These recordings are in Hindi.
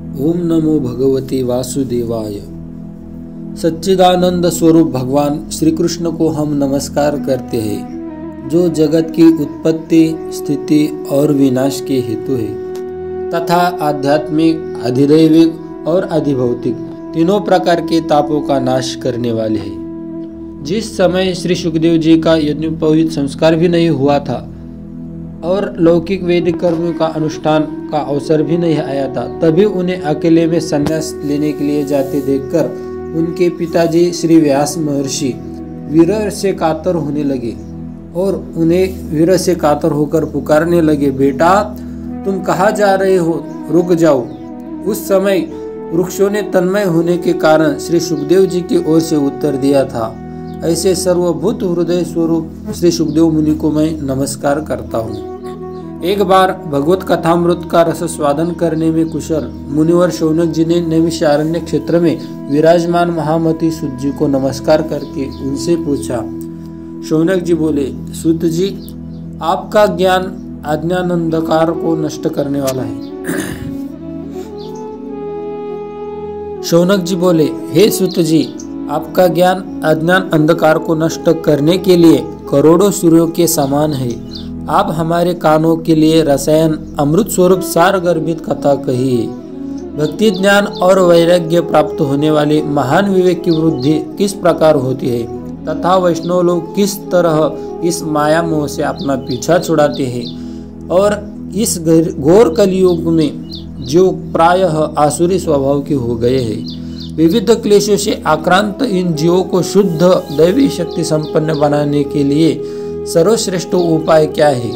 ओम नमो भगवते वासुदेवाय। सच्चिदानंद स्वरूप भगवान श्री कृष्ण को हम नमस्कार करते हैं, जो जगत की उत्पत्ति, स्थिति और विनाश के हेतु है तथा आध्यात्मिक, अधिदैविक और अधिभौतिक तीनों प्रकार के तापों का नाश करने वाले हैं। जिस समय श्री सुखदेव जी का यज्ञोपवीत संस्कार भी नहीं हुआ था और लौकिक वैदिक कर्मों का अनुष्ठान का अवसर भी नहीं आया था, तभी उन्हें अकेले में संन्यास लेने के लिए जाते देखकर उनके पिताजी श्री व्यास महर्षि वीर से कातर होने लगे और उन्हें वीर से कातर होकर पुकारने लगे, बेटा तुम कहाँ जा रहे हो, रुक जाओ। उस समय वृक्षों ने तन्मय होने के कारण श्री सुखदेव जी की ओर से उत्तर दिया था, ऐसे सर्वभूत हृदय स्वरूप श्री सुखदेव मुनि को मैं नमस्कार करता हूँ। एक बार भगवत कथामृत का रस स्वादन करने में कुशल मुनिवर शौनक जी ने नैमिषारण्य क्षेत्र में विराजमान महामती सूत जी को नमस्कार करके उनसे पूछा। शौनक जी बोले, सूत जी आपका ज्ञान अज्ञान अंधकार को नष्ट करने वाला है। शौनक जी बोले, हे सूत जी आपका ज्ञान अज्ञान अंधकार को नष्ट करने के लिए करोड़ों सूर्यों के समान है। आप हमारे कानों के लिए रसायन अमृत स्वरूप सार गर्भित कथा कहिए। भक्ति, ज्ञान और वैराग्य प्राप्त होने वाले महान विवेक की वृद्धि किस प्रकार होती है तथा वैष्णव लोग किस तरह इस माया मोह से अपना पीछा छुड़ाते हैं और इस घोर कलियुग में जो प्रायः आसुरी स्वभाव के हो गए हैं, विविध क्लेशों से आक्रांत इन जीवों को शुद्ध दैवी शक्ति संपन्न बनाने के लिए सर्वश्रेष्ठ उपाय क्या है।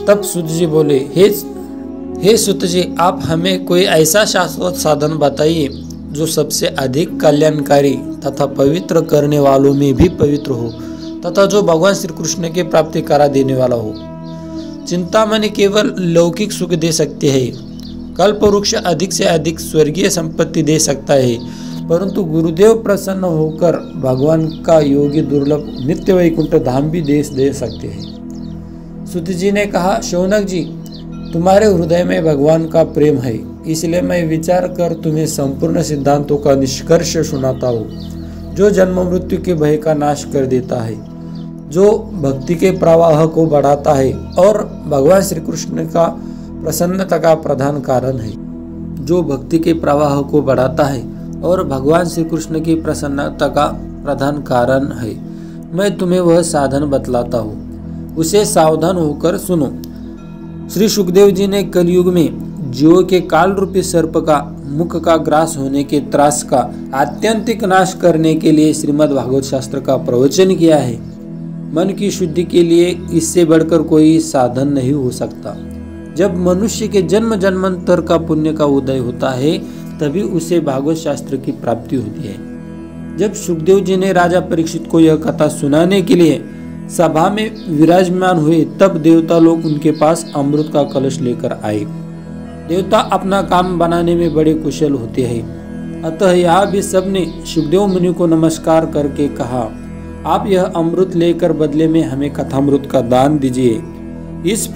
तब सूत जी बोले, हे सूत जी आप हमें कोई ऐसा शाश्वत साधन बताइए जो सबसे अधिक कल्याणकारी तथा पवित्र करने वालों में भी पवित्र हो तथा जो भगवान श्री कृष्ण की प्राप्ति करा देने वाला हो। चिंतामणि केवल लौकिक सुख दे सकते हैं, कल्प वृक्ष अधिक से अधिक स्वर्गीय संपत्ति दे सकता है, परंतु गुरुदेव प्रसन्न होकर भगवान का योगी दुर्लभ नित्य वैकुंठ धाम भी दे सकते हैं। सूत जी ने कहा, शौनक जी तुम्हारे हृदय में भगवान का प्रेम है, इसलिए मैं विचार कर तुम्हें संपूर्ण सिद्धांतों का निष्कर्ष सुनाता हूँ, जो जन्म मृत्यु के भय का नाश कर देता है, जो भक्ति के प्रवाह को बढ़ाता है और भगवान श्री कृष्ण का प्रसन्नता का प्रधान कारण है। जो भक्ति के प्रवाह को बढ़ाता है और भगवान श्री कृष्ण की प्रसन्नता का प्रधान कारण है। मैं तुम्हें वह साधन बतलाता हूँ, उसे सावधान होकर सुनो। श्री सुखदेव जी ने कलयुग में जीवों के काल रूपी सर्प का मुख का ग्रास होने के त्रास का आत्यंतिक नाश करने के लिए श्रीमद् भागवत शास्त्र का प्रवचन किया है। मन की शुद्धि के लिए इससे बढ़कर कोई साधन नहीं हो सकता। जब मनुष्य के जन्म जन्मांतर का पुण्य का उदय होता है, तभी उसे भागवत शास्त्र की प्राप्ति होती है। जब सुखदेव जी ने राजा परीक्षित को यह कथा सुनाने के लिए सभा में विराजमान हुए, तब देवता लोग उनके पास अमृत का कलश लेकर आए। देवता अपना काम बनाने में बड़े कुशल होते हैं, अतः यहाँ भी सबने सुखदेव मुनि को नमस्कार करके कहा, आप यह अमृत लेकर बदले में हमें कथामृत का दान दीजिए। इस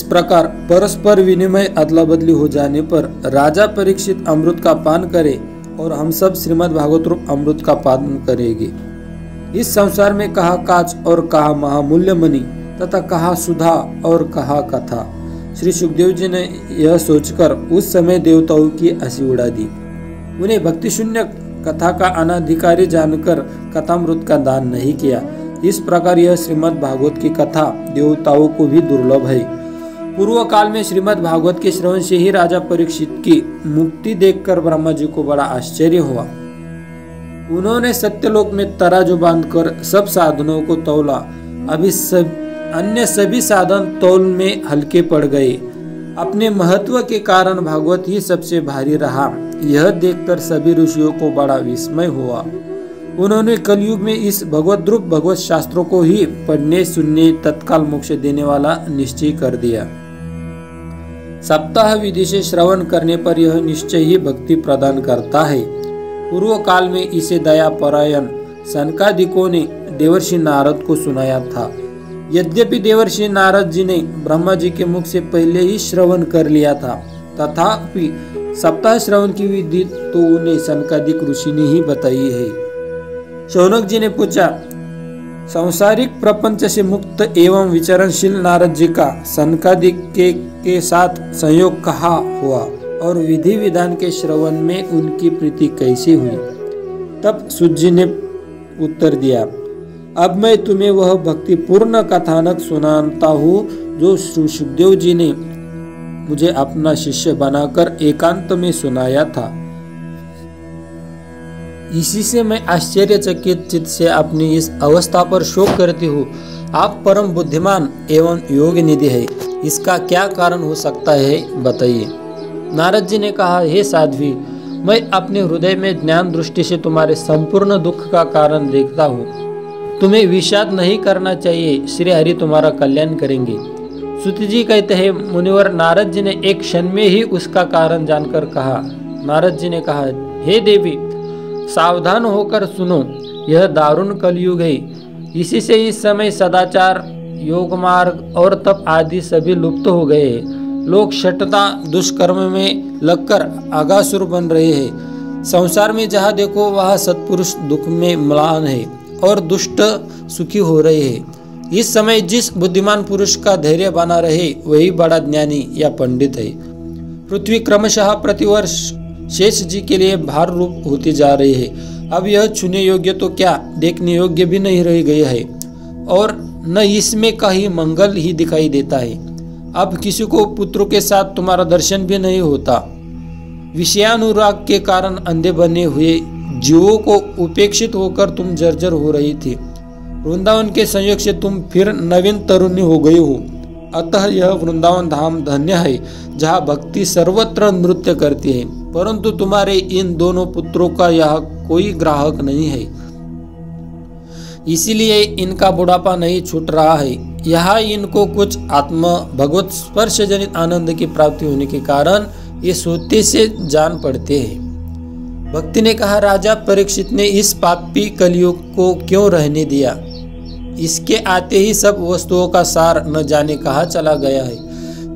परस्पर विनिमय अदला बदली हो जाने पर राजा परीक्षित अमृत का पान करे और हम सब श्रीमद् भागवत रूप अमृत का पान करेंगे। इस संसार में कहा काच और कहा महामूल्य मणि तथा कहा सुधा और कहा कथा। श्री सुखदेव जी ने यह सोचकर उस समय देवताओं की हंसी उड़ा दी। उन्हें भक्ति शून्य कथा का अनाधिकारी जानकर कथामृत का दान नहीं किया। इस प्रकार यह श्रीमद् भागवत की कथा देवताओं को भी दुर्लभ है। पूर्व काल में श्रीमद् भागवत के श्रवण से ही राजा परीक्षित की मुक्ति देखकर ब्रह्मा जी को बड़ा आश्चर्य हुआ। उन्होंने सत्यलोक में तराजू बांधकर सब साधनों को तौला। अन्य सभी साधन तौल में हल्के पड़ गए। अपने महत्व के कारण भागवत ही सबसे भारी रहा। यह देखकर सभी ऋषियों को बड़ा विस्मय हुआ। उन्होंने कलयुग में इस भगवत रूप भगवत शास्त्रों को ही पढ़ने सुनने तत्काल मोक्ष देने वाला निश्चय कर दिया। सप्ताह विधि से श्रवण करने पर यह निश्चय ही भक्ति प्रदान करता है। पूर्व काल में इसे दया परायण सनकादिकों ने देवर्षि नारद को सुनाया था। यद्यपि देवर्षि नारद जी ने ब्रह्मा जी के मुख से पहले ही श्रवण कर लिया था, तथापि सप्ताह श्रवण की विधि तो उन्हें सनकादिक ऋषि ने ही बताई है। शौनक जी ने पूछा, सांसारिक प्रपंच से मुक्त एवं विचरणशील नारद जी का सनकादिक के साथ संयोग कहाँ हुआ और विधि विधान के श्रवण में उनकी प्रीति कैसी हुई? तब सूत जी ने उत्तर दिया, अब मैं तुम्हें वह भक्तिपूर्ण कथानक सुनाता हूँ जो श्री सुखदेव जी ने मुझे अपना शिष्य बनाकर एकांत में सुनाया था। इसी से मैं आश्चर्यचकित चित्त से अपनी इस अवस्था पर शोक करती हूँ। आप परम बुद्धिमान एवं योग निधि है, इसका क्या कारण हो सकता है, बताइए। नारद जी ने कहा, हे साध्वी, मैं अपने हृदय में ज्ञान दृष्टि से तुम्हारे संपूर्ण दुख का कारण देखता हूँ। तुम्हें विषाद नहीं करना चाहिए, श्री हरि तुम्हारा कल्याण करेंगे। सूत जी कहते हैं, मुनिवर नारद जी ने एक क्षण में ही उसका कारण जानकर कहा। नारद जी ने कहा, हे देवी, सावधान होकर सुनो, यह दारुण कलयुग है। इसी से इस समय सदाचार, योग मार्ग और तप आदि सभी लुप्त हो गए हैं। लोग शठता दुष्कर्म में लगकर आगासुर बन रहे हैं। संसार में जहाँ देखो वहाँ सत्पुरुष दुख में म्लान है और दुष्ट सुखी हो रहे हैं। इस समय जिस बुद्धिमान पुरुष का धैर्य बना रहे वही बड़ा ज्ञानी या पंडित है। पृथ्वी क्रमशः प्रतिवर्ष शेष जी के लिए भार रूप होती जा रही है। अब यह छूने योग्य तो क्या देखने योग्य भी नहीं रह गया है और न इसमें कहीं मंगल ही दिखाई देता है। अब किसी को पुत्रों के साथ तुम्हारा दर्शन भी नहीं होता। विषयानुराग के कारण अंधे बने हुए जीवों को उपेक्षित होकर तुम जर्जर हो रही थी। वृंदावन के संयोग से तुम फिर नवीन तरुणी हो गई हो। अतः यह वृंदावन धाम धन्य है जहाँ भक्ति सर्वत्र नृत्य करती है। परंतु तुम्हारे इन दोनों पुत्रों का यह कोई ग्राहक नहीं है, इसीलिए इनका बुढ़ापा नहीं छूट रहा है। यहाँ इनको कुछ आत्म भगवत स्पर्श जनित आनंद की प्राप्ति होने के कारण ये सोते से जान पड़ते हैं। भक्ति ने कहा, राजा परीक्षित ने इस पापी कलयुग को क्यों रहने दिया? इसके आते ही सब वस्तुओं का सार न जाने कहाँ चला गया है।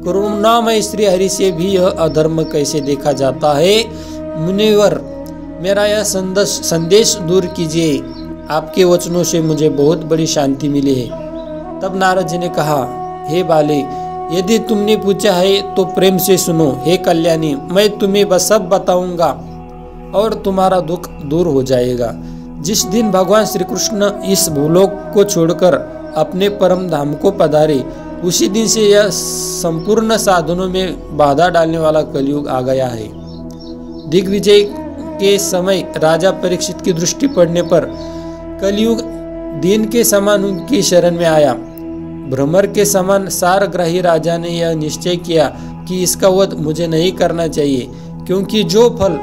करुणामय श्री हरि से भी यह अधर्म कैसे देखा जाता है? मुनिवर, मेरा यह संदेश दूर कीजिए। आपके वचनों से मुझे बहुत बड़ी शांति मिली है। तब नारद जी ने कहा, हे बाले, यदि तुमने पूछा है तो प्रेम से सुनो। हे कल्याणी, मैं तुम्हें बस सब बताऊंगा और तुम्हारा दुख दूर हो जाएगा। जिस दिन भगवान श्री कृष्ण इस भूलोक को छोड़कर अपने परम धाम को पधारे, उसी दिन से यह संपूर्ण साधनों में बाधा डालने वाला कलयुग आ गया है। दिग्विजय के समय राजा परीक्षित की दृष्टि पड़ने पर कलयुग दिन के समान उनकी शरण में आया। भ्रमर के समान सारग्राही राजा ने यह निश्चय किया कि इसका वध मुझे नहीं करना चाहिए, क्योंकि जो फल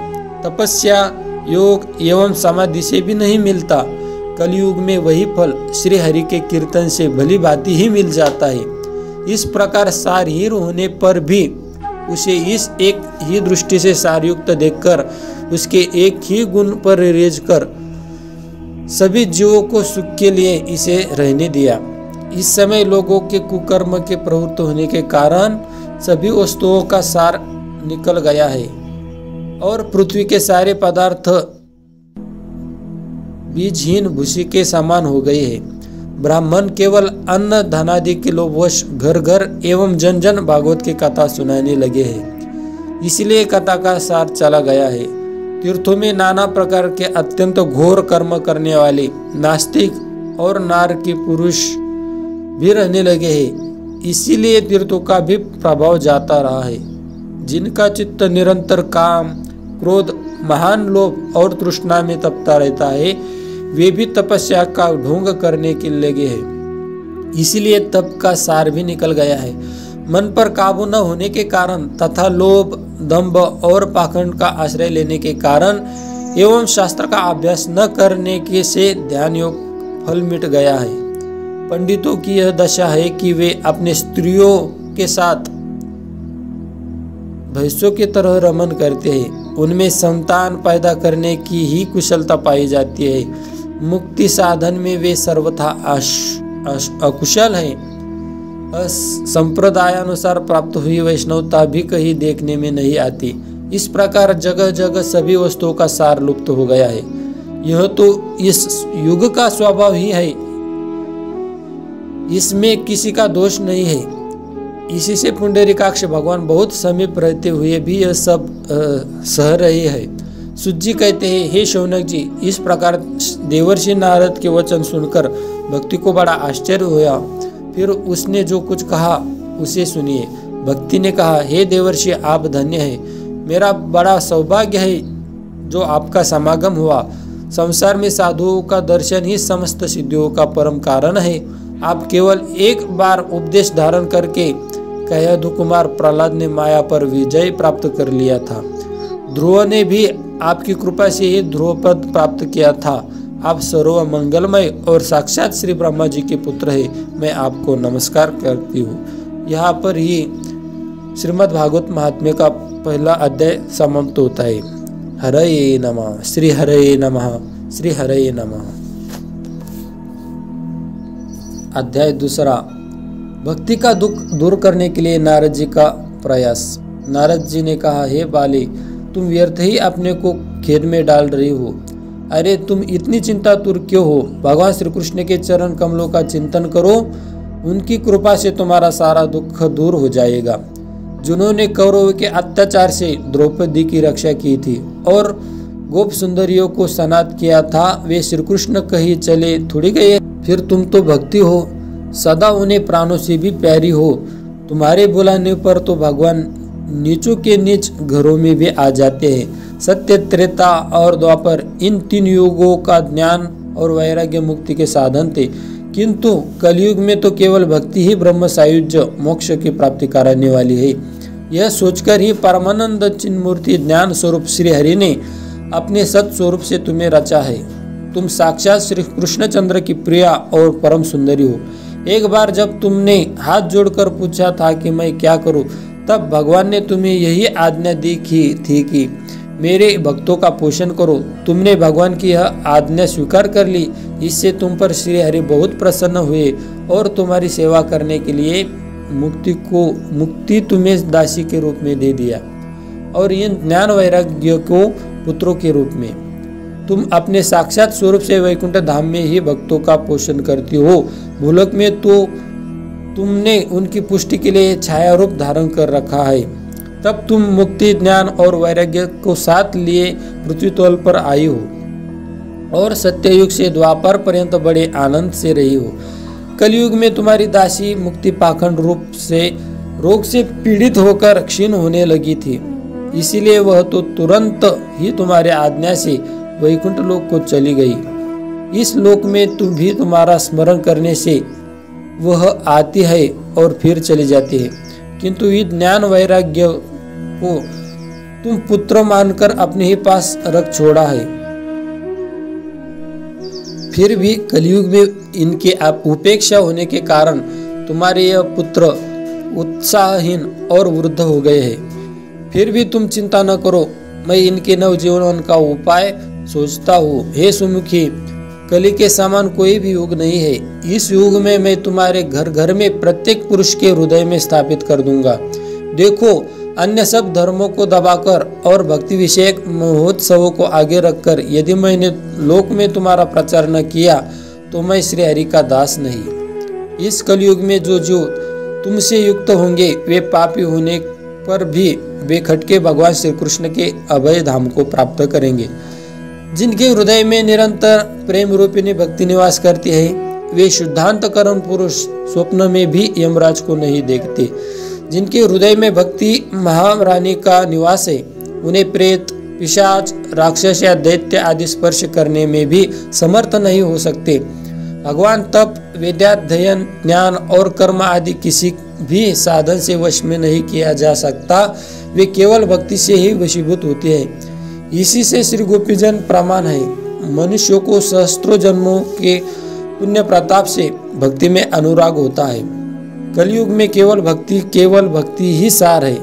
तपस्या, योग एवं समाधि से भी नहीं मिलता, कलयुग में वही फल श्री हरि के कीर्तन से भली भांति ही मिल जाता है। इस प्रकार सारहीन होने पर भी उसे इस एक ही दृष्टि से सारयुक्त देखकर उसके एक ही गुण पर रेज कर सभी जीवों को सुख के लिए इसे रहने दिया। इस समय लोगों के कुकर्म के प्रवृत्त होने के कारण सभी वस्तुओं का सार निकल गया है और पृथ्वी के सारे पदार्थ बीजहीन भूसी के समान हो गए हैं। ब्राह्मण केवल अन्न धनादि के लोभवश घर घर एवं जन जन भागवत की कथा सुनाने लगे हैं। इसलिए कथा का सार चला गया है। तीर्थों में नाना प्रकार के अत्यंत घोर कर्म करने वाले नास्तिक और नारकी पुरुष भी रहने लगे हैं। इसीलिए तीर्थों का भी प्रभाव जाता रहा है। जिनका चित्त निरंतर काम, क्रोध, महान लोभ और तृष्णा में तपता रहता है, वे भी तपस्या का ढोंग करने के लगे हैं। इसीलिए तप का सार भी निकल गया है। मन पर काबू न होने के कारण तथा लोभ, दंभ और पाखंड का आश्रय लेने के कारण एवं शास्त्र का अभ्यास न करने के से ध्यान योग फल मिट गया है। पंडितों की यह दशा है कि वे अपने स्त्रियों के साथ भैंसों की तरह रमन करते हैं। उनमें संतान पैदा करने की ही कुशलता पाई जाती है। मुक्ति साधन में वे सर्वथा अकुशल है। संप्रदायानुसार प्राप्त हुई वैष्णवता भी कहीं देखने में नहीं आती। इस प्रकार जगह जगह सभी वस्तुओं का सार लुप्त हो गया है। यह तो इस युग का स्वभाव ही है, इसमें किसी का दोष नहीं है। इसी से पुंडरीकाक्ष भगवान बहुत समीप रहते हुए भी यह सब सह रहे हैं। सूत जी कहते हैं, हे शौनक जी, इस प्रकार देवर्षि नारद के वचन सुनकर भक्ति को बड़ा आश्चर्य हुआ। फिर उसने जो कुछ कहा उसे सुनिए। भक्ति ने कहा, हे देवर्षि, आप धन्य हैं। मेरा बड़ा सौभाग्य है जो आपका समागम हुआ। संसार में साधुओं का दर्शन ही समस्त सिद्धियों का परम कारण है। आप केवल एक बार उपदेश धारण करके कयधु कुमार प्रहलाद ने माया पर विजय प्राप्त कर लिया था। ध्रुव ने भी आपकी कृपा से ही ध्रुव पद प्राप्त किया था। आप सर्व मंगलमय और साक्षात श्री ब्रह्मा जी के पुत्र है। मैं आपको नमस्कार करती हूँ। यहाँ पर ही श्रीमद् भागवत महात्म्य का पहला अध्याय समाप्त होता है। हरये नमः, श्री हरये नमः, श्री हरये नमः। अध्याय दूसरा, भक्ति का दुख दूर करने के लिए नारद जी का प्रयास। नारद जी ने कहा, हे बाले, तुम व्यर्थ ही अपने को खेद में डाल रही हो। अरे तुम इतनी चिंतातुर क्यों हो? भगवान श्री कृष्ण के चरण कमलों का चिंतन करो, उनकी कृपा से तुम्हारा सारा दुख दूर हो जाएगा। जिन्होंने कौरवों के अत्याचार से द्रौपदी की रक्षा की थी और गोप सुंदरियों को सनात किया था, वे श्री कृष्ण कहीं चले थोड़ी गए। फिर तुम तो भक्ति हो, सदा उन्हें प्राणों से भी प्यारी हो। तुम्हारे बुलाने पर तो भगवान नीचों के नीच घरों में भी आ जाते हैं। सत्य, त्रेता और द्वापर, इन तीन युगों का ज्ञान और वैराग्य मुक्ति के साधन थे, किंतु कलयुग में तो केवल भक्ति ही ब्रह्म सायुज्य मोक्ष की प्राप्ति कराने वाली है। यह सोचकर ही परमानंद चिन्मूर्ति ज्ञान स्वरूप श्री हरि ने अपने सत स्वरूप से तुम्हें रचा है। तुम साक्षात श्री कृष्णचंद्र की प्रिया और परम सुंदरी हो। एक बार जब तुमने हाथ जोड़कर पूछा था कि मैं क्या करूं, तब भगवान ने तुम्हें यही आज्ञा दी थी कि मेरे भक्तों का पोषण करो। तुमने भगवान की यह आज्ञा स्वीकार कर ली। इससे तुम पर श्री हरि बहुत प्रसन्न हुए और तुम्हारी सेवा करने के लिए मुक्ति तुम्हें दासी के रूप में दे दिया और इन ज्ञान वैराग्य को पुत्रों के रूप में। तुम अपने साक्षात स्वरूप से वैकुंठ धाम में ही भक्तों का पोषण करती हो। भूलोक में तो तुमने उनकी पुष्टि के लिए छाया रूप धारण कर रखा है। तब तुम मुक्ति, ज्ञान और वैराग्य को साथ लिए पृथ्वी तल पर आई हो और सत्ययुग से द्वापर पर्यंत बड़े आनंद से रही हो। कलयुग में तुम्हारी दासी मुक्ति पाखंड रूप से रोग से पीड़ित होकर क्षीण होने लगी थी, इसीलिए वह तो तुरंत ही तुम्हारे आज्ञा से वैकुंठ लोक को चली गई। इस लोक में तुम भी तुम्हारा स्मरण करने से वह आती है और फिर चली जाती है, किंतु इस ज्ञान वैराग्य को तुम पुत्र मानकर अपने ही पास रख छोड़ा है। फिर भी कलयुग में इनके उपेक्षा होने के कारण तुम्हारे यह पुत्र उत्साहहीन और वृद्ध हो गए हैं। फिर भी तुम चिंता न करो, मैं इनके नवजीवन का उपाय सोचता हूँ। हे सुमुखी, कली के समान कोई भी युग नहीं है। इस युग में मैं तुम्हारे घर घर में प्रत्येक पुरुष के हृदय में स्थापित कर दूंगा। देखो, अन्य सब धर्मों को दबाकर और भक्ति विषयक महोत्सवों को आगे रखकर यदि मैंने लोक में तुम्हारा प्रचार न किया तो मैं श्री हरि का दास नहीं। इस कलयुग में जो जीव तुमसे युक्त होंगे वे पापी होने पर भी बेखटके भगवान श्री कृष्ण के अभय धाम को प्राप्त करेंगे। जिनके हृदय में निरंतर प्रेम रूपिणी भक्ति निवास करती है, वे शुद्धांतकरण पुरुष स्वप्न में भी यमराज को नहीं देखते। जिनके हृदय में भक्ति महारानी का निवास है, उन्हें प्रेत, पिशाच, राक्षस या दैत्य आदि स्पर्श करने में भी समर्थ नहीं हो सकते। भगवान तप, वेदाध्ययन, ज्ञान और कर्म आदि किसी भी साधन से वश में नहीं किया जा सकता। वे केवल भक्ति से ही वशीभूत होते हैं। इसी से श्री गोपीजन प्रमाण है। मनुष्यों को सहस्त्रों जन्मों के पुण्य प्रताप से भक्ति में अनुराग होता है। कलयुग में केवल भक्ति ही सार है।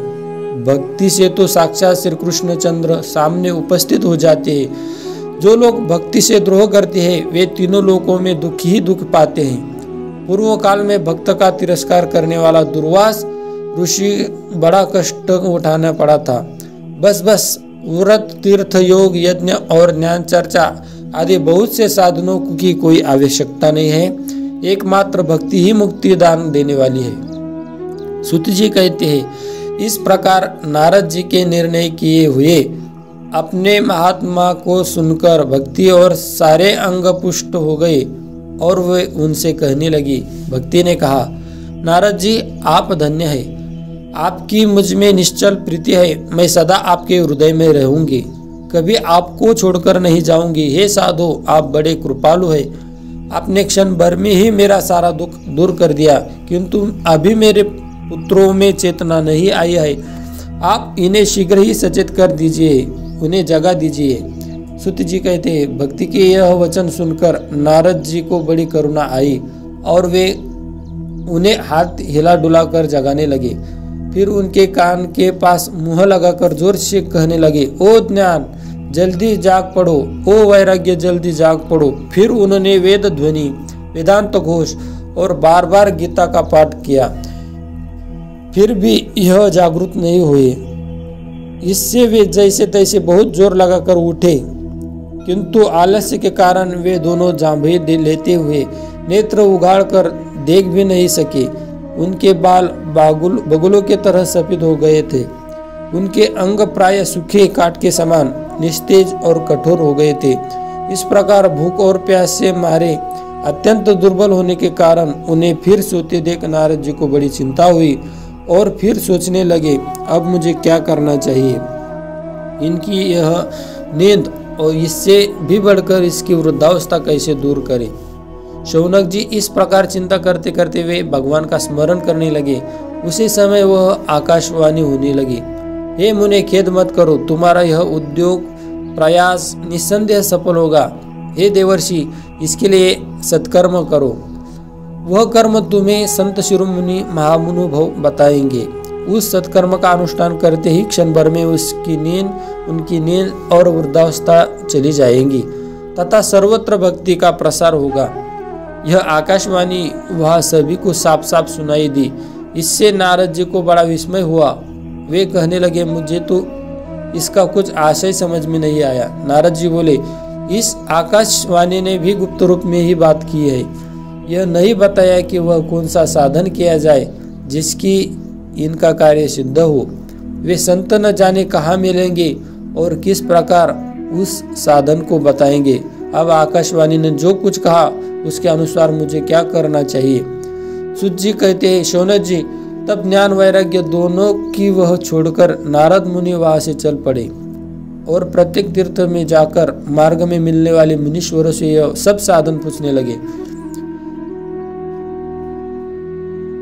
भक्ति से तो साक्षात श्री कृष्णचंद्र सामने उपस्थित हो जाते हैं। जो लोग भक्ति से द्रोह करते हैं वे तीनों लोकों में दुख ही दुख पाते हैं। पूर्व काल में भक्त का तिरस्कार करने वाला दुर्वास ऋषि बड़ा कष्ट उठाना पड़ा था। बस व्रत, तीर्थ, योग, यज्ञ और ज्ञान चर्चा आदि बहुत से साधनों की कोई आवश्यकता नहीं है। एकमात्र भक्ति ही मुक्ति दान देने वाली है। सूत जी कहते हैं, इस प्रकार नारद जी के निर्णय किए हुए अपने महात्मा को सुनकर भक्ति और सारे अंग पुष्ट हो गए और वे उनसे कहने लगी। भक्ति ने कहा, नारद जी आप धन्य है, आपकी मुझ में निश्चल प्रीति है। मैं सदा आपके हृदय में रहूंगी, कभी आपको छोड़कर नहीं जाऊंगी। हे साधु, आप बड़े कृपालु है। आपने क्षण भर में ही मेरा सारा दुख दूर कर दिया, किंतु अभी मेरे पुत्रों में चेतना नहीं आई है। आप इन्हें शीघ्र ही सचेत कर दीजिए, उन्हें जगा दीजिए। सूत जी कहते हैं, भक्ति के यह वचन सुनकर नारद जी को बड़ी करुणा आई और वे उन्हें हाथ हिला डुला कर जगाने लगे। फिर उनके कान के पास मुंह लगाकर जोर से कहने लगे, ओ ज्ञान जल्दी जाग पड़ो, ओ वैराग्य जल्दी जाग पड़ो। फिर उन्होंने वेद ध्वनि, वेदांत घोष और बार बार गीता का पाठ किया, फिर भी यह जागृत नहीं हुए। इससे वे जैसे तैसे बहुत जोर लगाकर उठे, किंतु आलस्य के कारण वे दोनों जांभे लेते हुए नेत्र उगाड़कर देख भी नहीं सके। उनके बाल बगुलों के तरह सफेद हो गए थे। उनके अंग प्राय सूखे काठ के समान निस्तेज और कठोर हो गए थे। इस प्रकार भूख और प्यास से मारे अत्यंत दुर्बल होने के कारण उन्हें फिर सोते देख नारद जी को बड़ी चिंता हुई और फिर सोचने लगे, अब मुझे क्या करना चाहिए। इनकी यह नींद और इससे भी बढ़कर इसकी वृद्धावस्था कैसे दूर करें। शौनक जी इस प्रकार चिंता करते करते वे भगवान का स्मरण करने लगे। उसी समय वह आकाशवाणी होने लगी, हे मुने, खेद मत करो, तुम्हारा यह उद्योग प्रयास निस्संदेह सफल होगा। हे देवर्षि, इसके लिए सत्कर्म करो। वह कर्म तुम्हें संत शिरोमणि महामुनुभव बताएंगे। उस सत्कर्म का अनुष्ठान करते ही क्षण भर में उनकी नींद और वृद्धावस्था चली जाएंगी तथा सर्वत्र भक्ति का प्रसार होगा। यह आकाशवाणी वह सभी को साफ साफ सुनाई दी। इससे नारद जी को बड़ा विस्मय हुआ। वे कहने लगे, मुझे तो इसका कुछ आशय समझ में नहीं आया। नारद जी बोले, इस आकाशवाणी ने भी गुप्त रूप में ही बात की है। यह नहीं बताया कि वह कौन सा साधन किया जाए जिसकी इनका कार्य सिद्ध हो। वे संत न जाने कहाँ मिलेंगे और किस प्रकार उस साधन को बताएंगे। अब आकाशवाणी ने जो कुछ कहा उसके अनुसार मुझे क्या करना चाहिए। सूत जी कहते हैं, शौनक जी तब ज्ञान वैराग्य दोनों की वह छोड़कर नारद मुनि वहां से चल पड़े और प्रत्येक तीर्थ में जाकर मार्ग में मिलने वाले मुनीश्वरों से यह सब साधन पूछने लगे।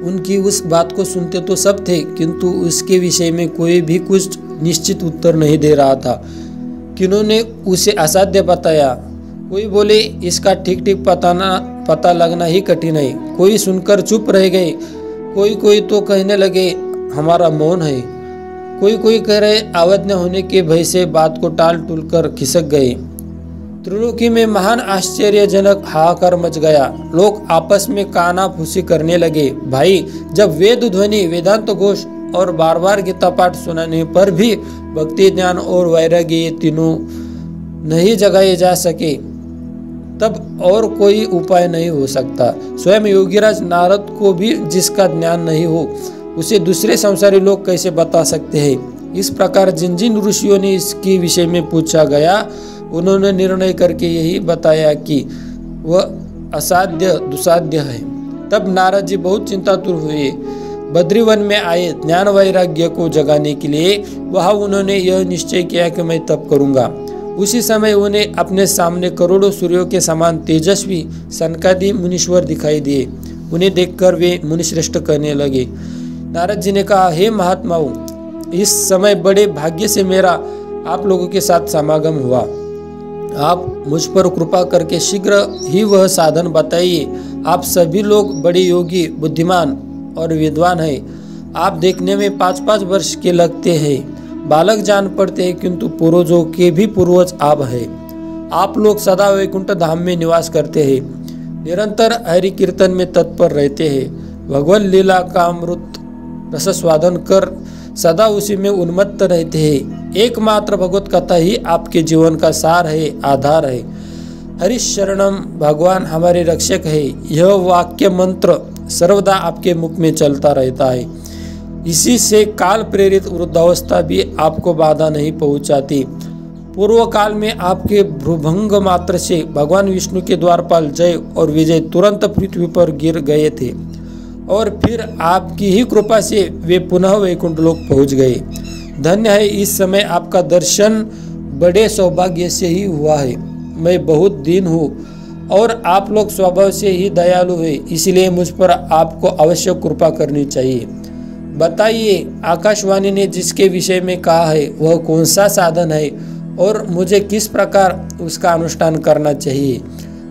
उनकी उस बात को सुनते तो सब थे, किंतु उसके विषय में कोई भी कुछ निश्चित उत्तर नहीं दे रहा था। किन्होंने उसे असाध्य बताया। कोई बोले, इसका ठीक ठीक पता लगना ही कठिन है। कोई सुनकर चुप रह गए। कोई तो कहने लगे, हमारा मौन है। कोई कह रहे, अवज्ञा होने के भय से बात को टाल टूल कर खिसक गए। त्रिलोकी में महान आश्चर्यजनक हाहाकार मच गया। लोग आपस में काना फूसी करने लगे। भाई, जब वेद ध्वनि, वेदांत घोष और बार बार गीता पाठ सुनाने पर भी भक्ति, ज्ञान और वैराग्य ये तीनों नहीं जगाए जा सके, तब और कोई उपाय नहीं हो सकता। स्वयं योगीराज नारद को भी जिसका ज्ञान नहीं हो, उसे दूसरे संसारी लोग कैसे बता सकते हैं। इस प्रकार जिन जिन ऋषियों ने इसके विषय में पूछा गया, उन्होंने निर्णय करके यही बताया कि वह असाध्य दुसाध्य है। तब नारद जी बहुत चिंतातुर हुए। बद्रीवन में आए ज्ञान वैराग्य को जगाने के लिए। वहां उन्होंने यह निश्चय किया कि मैं तप करूंगा। उसी समय उन्हें अपने सामने करोड़ों सूर्यों के समान तेजस्वी सनकादि मुनीश्वर दिखाई दिए। उन्हें देखकर वे मुनिश्रेष्ठ कहने लगे। नारद जी ने कहा, हे महात्माओं, इस समय बड़े भाग्य से मेरा आप लोगों के साथ समागम हुआ। आप मुझ पर कृपा करके शीघ्र ही वह साधन बताइए। आप सभी लोग बड़े योगी, बुद्धिमान और विद्वान हैं। आप देखने में 5-5 वर्ष के लगते हैं, बालक जान पड़ते हैं, किंतु पूर्वजों के भी पूर्वज आप हैं। आप लोग सदा वैकुंठ धाम में निवास करते हैं। निरंतर हरि कीर्तन में तत्पर रहते हैं। भगवान लीला का अमृत रस स्वादन कर सदा उसी में उन्मत्त रहते हैं। एकमात्र भगवत कथा ही आपके जीवन का सार है, आधार है। हरि शरणम, भगवान हमारे रक्षक है, यह वाक्य मंत्र सर्वदा आपके मुख में चलता रहता है। इसी से काल प्रेरित वृद्धावस्था भी आपको बाधा नहीं पहुंचाती। पूर्व काल में आपके भ्रूभंग मात्र से भगवान विष्णु के द्वारपाल जय और विजय तुरंत पृथ्वी पर गिर गए थे और फिर आपकी ही कृपा से वे पुनः वैकुंठ लोक पहुंच गए। धन्य है, इस समय आपका दर्शन बड़े सौभाग्य से ही हुआ है। मैं बहुत दीन हूँ और आप लोग स्वभाव से ही दयालु हैं, इसलिए मुझ पर आपको अवश्य कृपा करनी चाहिए। बताइए, आकाशवाणी ने जिसके विषय में कहा है वह कौन सा साधन है और मुझे किस प्रकार उसका अनुष्ठान करना चाहिए?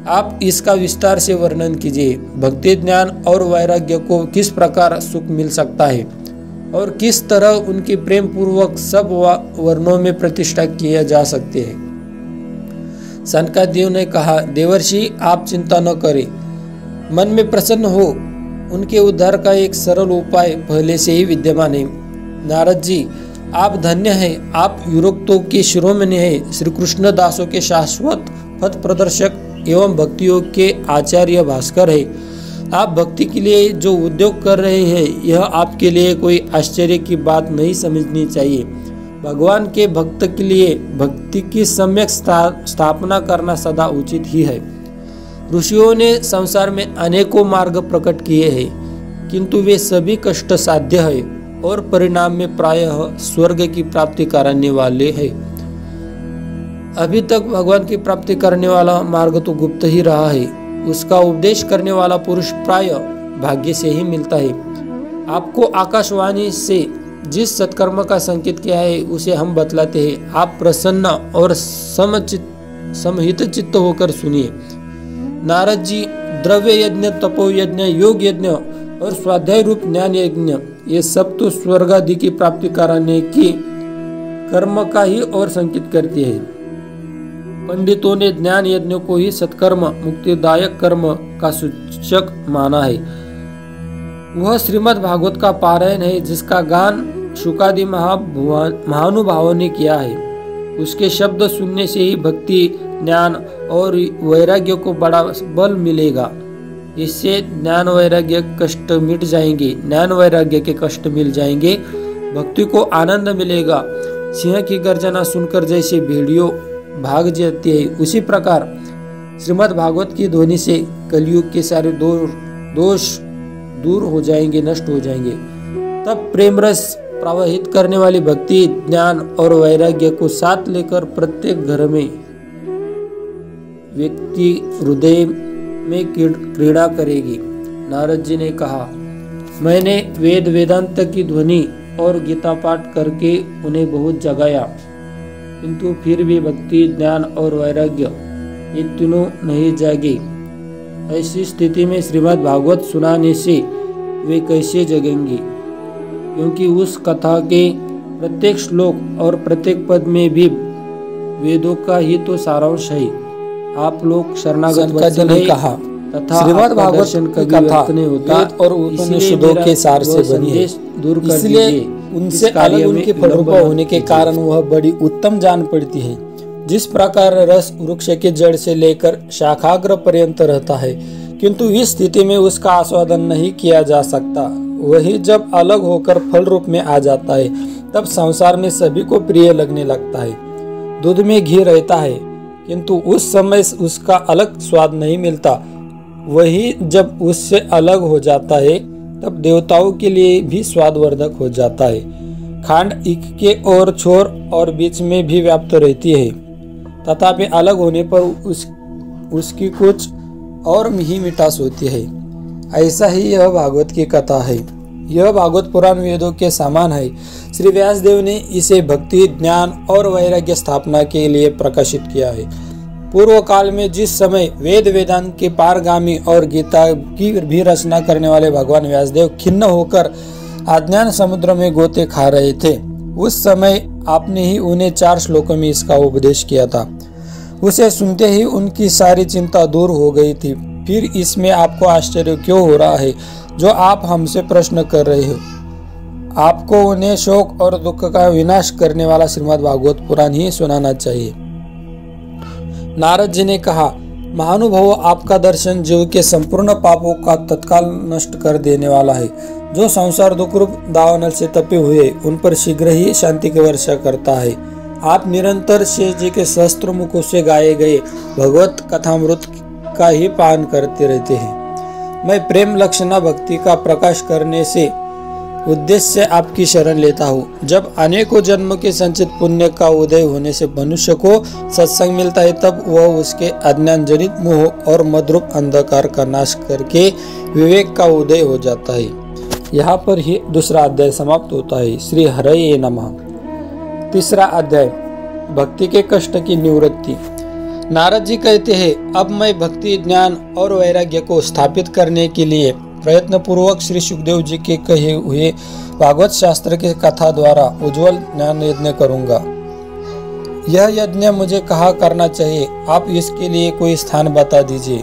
आप इसका विस्तार से वर्णन कीजिए। भक्ति, ज्ञान और वैराग्य को किस प्रकार सुख मिल सकता है और किस तरह उनकी प्रेम पूर्वक सब वर्णों में प्रतिष्ठा किया जा सकते हैं। सनकादियों ने कहा, देवर्षि आप चिंता न करें, मन में प्रसन्न हो। उनके उद्धार का एक सरल उपाय पहले से ही विद्यमान है। नारद जी, आप धन्य हैं, आप युरोक्तों के शिरोमणि हैं, श्री कृष्ण दासों के शाश्वत पथ प्रदर्शक एवं भक्तियों के आचार्य भास्कर है। आप भक्ति के लिए जो उद्योग कर रहे हैं यह आपके लिए कोई आश्चर्य की बात नहीं समझनी चाहिए। भगवान के भक्त के लिए भक्ति की सम्यक स्थापना करना सदा उचित ही है। ऋषियों ने संसार में अनेकों मार्ग प्रकट किए हैं, किंतु वे सभी कष्ट साध्य है और परिणाम में प्रायः स्वर्ग की प्राप्ति कराने वाले हैं। अभी तक भगवान की प्राप्ति करने वाला मार्ग तो गुप्त ही रहा है। उसका उपदेश करने वाला पुरुष प्राय भाग्य से ही मिलता है। आपको आकाशवाणी से जिस सत्कर्म का संकेत किया है उसे हम बतलाते हैं। आप प्रसन्न और समहित चित्त होकर सुनिए। नारद जी, द्रव्य यज्ञ, तपो यज्ञ, योग यज्ञ और स्वाध्याय रूप ज्ञान यज्ञ, ये सब तो स्वर्ग आदि की प्राप्ति कराने की कर्म का ही और संकेत करती है। पंडितों ने ज्ञान यज्ञ को ही सत्कर्म, मुक्तिदायक कर्म का सूचक माना है। वह श्रीमद् भागवत का पारायण है जिसका गान शुकादि महानुभावों ने किया है। उसके शब्द सुनने से ही भक्ति, ज्ञान और वैराग्य को बड़ा बल मिलेगा। इससे ज्ञान वैराग्य कष्ट मिट जाएंगे, ज्ञान वैराग्य के कष्ट मिल जाएंगे, भक्ति को आनंद मिलेगा। सिंह की गर्जना सुनकर जैसे भेड़ियों भाग जाती है, उसी प्रकार श्रीमद् भागवत की ध्वनि से कलयुग के सारे दोष दूर हो जाएंगे, नष्ट हो जाएंगे। तब प्रेम रस प्रवाहित करने वाली भक्ति, ज्ञान और वैराग्य को साथ लेकर प्रत्येक घर में व्यक्ति हृदय में क्रीड़ा करेगी। नारद जी ने कहा, मैंने वेद वेदांत की ध्वनि और गीता पाठ करके उन्हें बहुत जगाया, किंतु फिर भी भक्ति, ज्ञान और वैराग्य ये तीनों नहीं जागे। ऐसी स्थिति में श्रीमद् भागवत सुनाने से वे कैसे जगेंगे? क्योंकि उस कथा के प्रत्येक श्लोक और प्रत्येक पद में भी वेदों का ही तो सारांश है। आप लोग शरणागत वत्सल है तथा श्रीमद् भागवत की कथा वेद और उपनिषदों के सार से बनी है, इसलिए उनसे अलग उनके फलरूपा होने के कारण वह बड़ी उत्तम जान पड़ती है। जिस प्रकार रस वृक्ष के जड़ से लेकर शाखाग्र पर्यंत रहता है, किंतु इस स्थिति में उसका आस्वादन नहीं किया जा सकता, वही जब अलग होकर फल रूप में आ जाता है तब संसार में सभी को प्रिय लगने लगता है। दूध में घी रहता है, किंतु उस समय उसका अलग स्वाद नहीं मिलता, वही जब उससे अलग हो जाता है तब देवताओं के लिए भी स्वादवर्धक हो जाता है। खांड एक के और छोर और बीच में भी व्याप्त रहती है, तथापि अलग होने पर उसकी कुछ और ही मिठास होती है। ऐसा ही यह भागवत की कथा है। यह भागवत पुराण वेदों के समान है। श्री व्यासदेव ने इसे भक्ति, ज्ञान और वैराग्य स्थापना के लिए प्रकाशित किया है। पूर्व काल में जिस समय वेद वेदांत के पारगामी और गीता की भी रचना करने वाले भगवान व्यासदेव खिन्न होकर अज्ञान समुद्र में गोते खा रहे थे, उस समय आपने ही उन्हें 4 श्लोकों में इसका उपदेश किया था। उसे सुनते ही उनकी सारी चिंता दूर हो गई थी। फिर इसमें आपको आश्चर्य क्यों हो रहा है जो आप हमसे प्रश्न कर रहे हो? आपको उन्हें शोक और दुख का विनाश करने वाला श्रीमद् भागवत पुराण ही सुनाना चाहिए। नारद जी ने कहा, महानुभाव, आपका दर्शन जीव के संपूर्ण पापों का तत्काल नष्ट कर देने वाला है। जो संसार दुख रूप दावानल से तपे हुए उन पर शीघ्र ही शांति की वर्षा करता है। आप निरंतर शेष जी के सहस्त्र मुखों से गाए गए भगवत कथामृत का ही पान करते रहते हैं। मैं प्रेम लक्षणा भक्ति का प्रकाश करने से उद्देश्य से आपकी शरण लेता हूँ। जब अनेकों जन्म के संचित पुण्य का उदय होने से मनुष्य को सत्संग मिलता है, तब वह उसके अज्ञान जनित मोह और मद्रूप अंधकार का नाश करके विवेक का उदय हो जाता है। यहाँ पर ही दूसरा अध्याय समाप्त होता है। श्री हरये नमः। तीसरा अध्याय, भक्ति के कष्ट की निवृत्ति। नारद जी कहते हैं, अब मैं भक्ति, ज्ञान और वैराग्य को स्थापित करने के लिए प्रयत्न पूर्वक श्री सुखदेव जी के कहे हुए भागवत शास्त्र के कथा द्वारा उज्जवल ज्ञान यज्ञ करूंगा। यह यज्ञ मुझे कहाँ करना चाहिए? आप इसके लिए कोई स्थान बता दीजिए।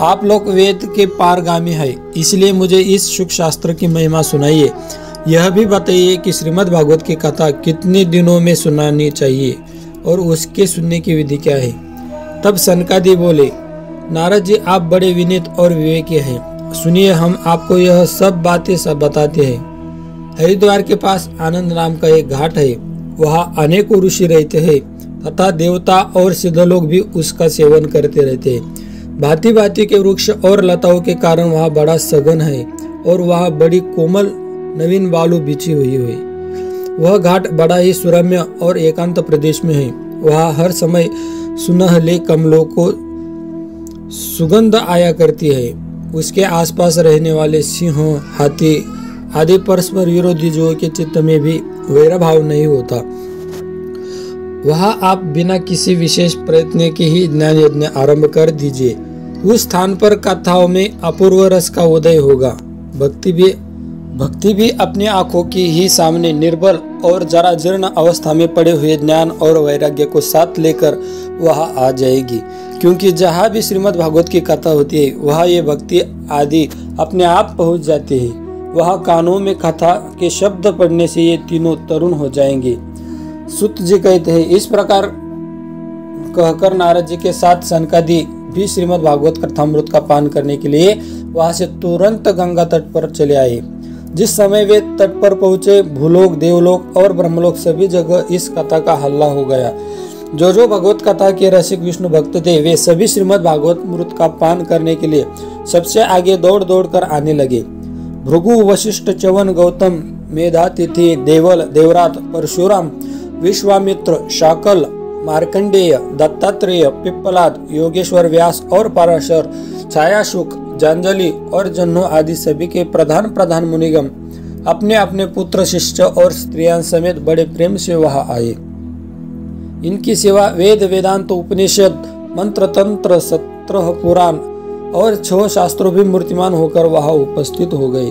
आप लोग वेद के पारगामी है, इसलिए मुझे इस सुख शास्त्र की महिमा सुनाइए। यह भी बताइए कि श्रीमद् भागवत की कथा कितने दिनों में सुनानी चाहिए और उसके सुनने की विधि क्या है। तब सनकादि बोले, नारद जी, आप बड़े विनीत और विवेकी हैं। सुनिए, हम आपको यह सब बातें सब बताते हैं। हरिद्वार के पास आनंद नाम का एक घाट है। वहाँ अनेकों ऋषि रहते हैं तथा देवता और सिद्ध लोग भी उसका सेवन करते रहते हैं। भांति भांति के वृक्ष और लताओं के कारण वहाँ बड़ा सघन है और वहाँ बड़ी कोमल नवीन बालू बिछी हुई है। वह घाट बड़ा ही सुरम्य और एकांत प्रदेश में है। वहाँ हर समय सुनहले कमलों को सुगंध आया करती है। उसके आसपास रहने वाले सिंह, हाथी आदि परस्पर विरोधी जीवों के चित्त में भी वैर भाव नहीं होता। वहाँ आप बिना किसी विशेष प्रयत्न के ही ज्ञान यज्ञ आरंभ कर दीजिए। उस स्थान पर कथाओं में अपूर्व रस का उदय होगा। भक्ति भी अपनी आंखों की ही सामने निर्बल और जरा जीर्ण अवस्था में पड़े हुए ज्ञान और वैराग्य को साथ लेकर वहाँ आ जाएगी। क्योंकि जहाँ भी श्रीमद् भागवत की कथा होती है वहाँ ये भक्ति आदि अपने आप पहुँच जाती है। वहाँ कानों में कथा के शब्द पढ़ने से ये तीनों तरुण हो जाएंगे। सुत जी कहते हैं, इस प्रकार कहकर नारद जी के साथ सनकादि भी श्रीमद् भागवत कथामृत का पान करने के लिए वहाँ से तुरंत गंगा तट पर चले आए। जिस समय वे तट पर पहुंचे, भूलोक, देवलोक और ब्रह्मलोक सभी जगह इस कथा का हल्ला हो गया। जो भगवत कथा के रसिक विष्णु भक्त थे वे सभी श्रीमद् भागवत मृत का पान करने के लिए सबसे आगे दौड़ दौड़ कर आने लगे। भृगु, वशिष्ठ, च्यवन, गौतम, मेधातिथि, देवल, देवरात, परशुराम, विश्वामित्र, शाकल, मार्कंडेय, दत्तात्रेय, पिप्पलाद, योगेश्वर, व्यास और पराशर, छायाशुक, जांजलि और जन्नो आदि सभी के प्रधान मुनिगण अपने अपने पुत्र, शिष्य और स्त्रियां समेत बड़े प्रेम से वहां आए। इनकी सेवा वेद, वेदांत, उपनिषद, मंत्र, तंत्र, सत्र, पुराण और 6 शास्त्रों भी मूर्तिमान होकर वहां उपस्थित हो गए।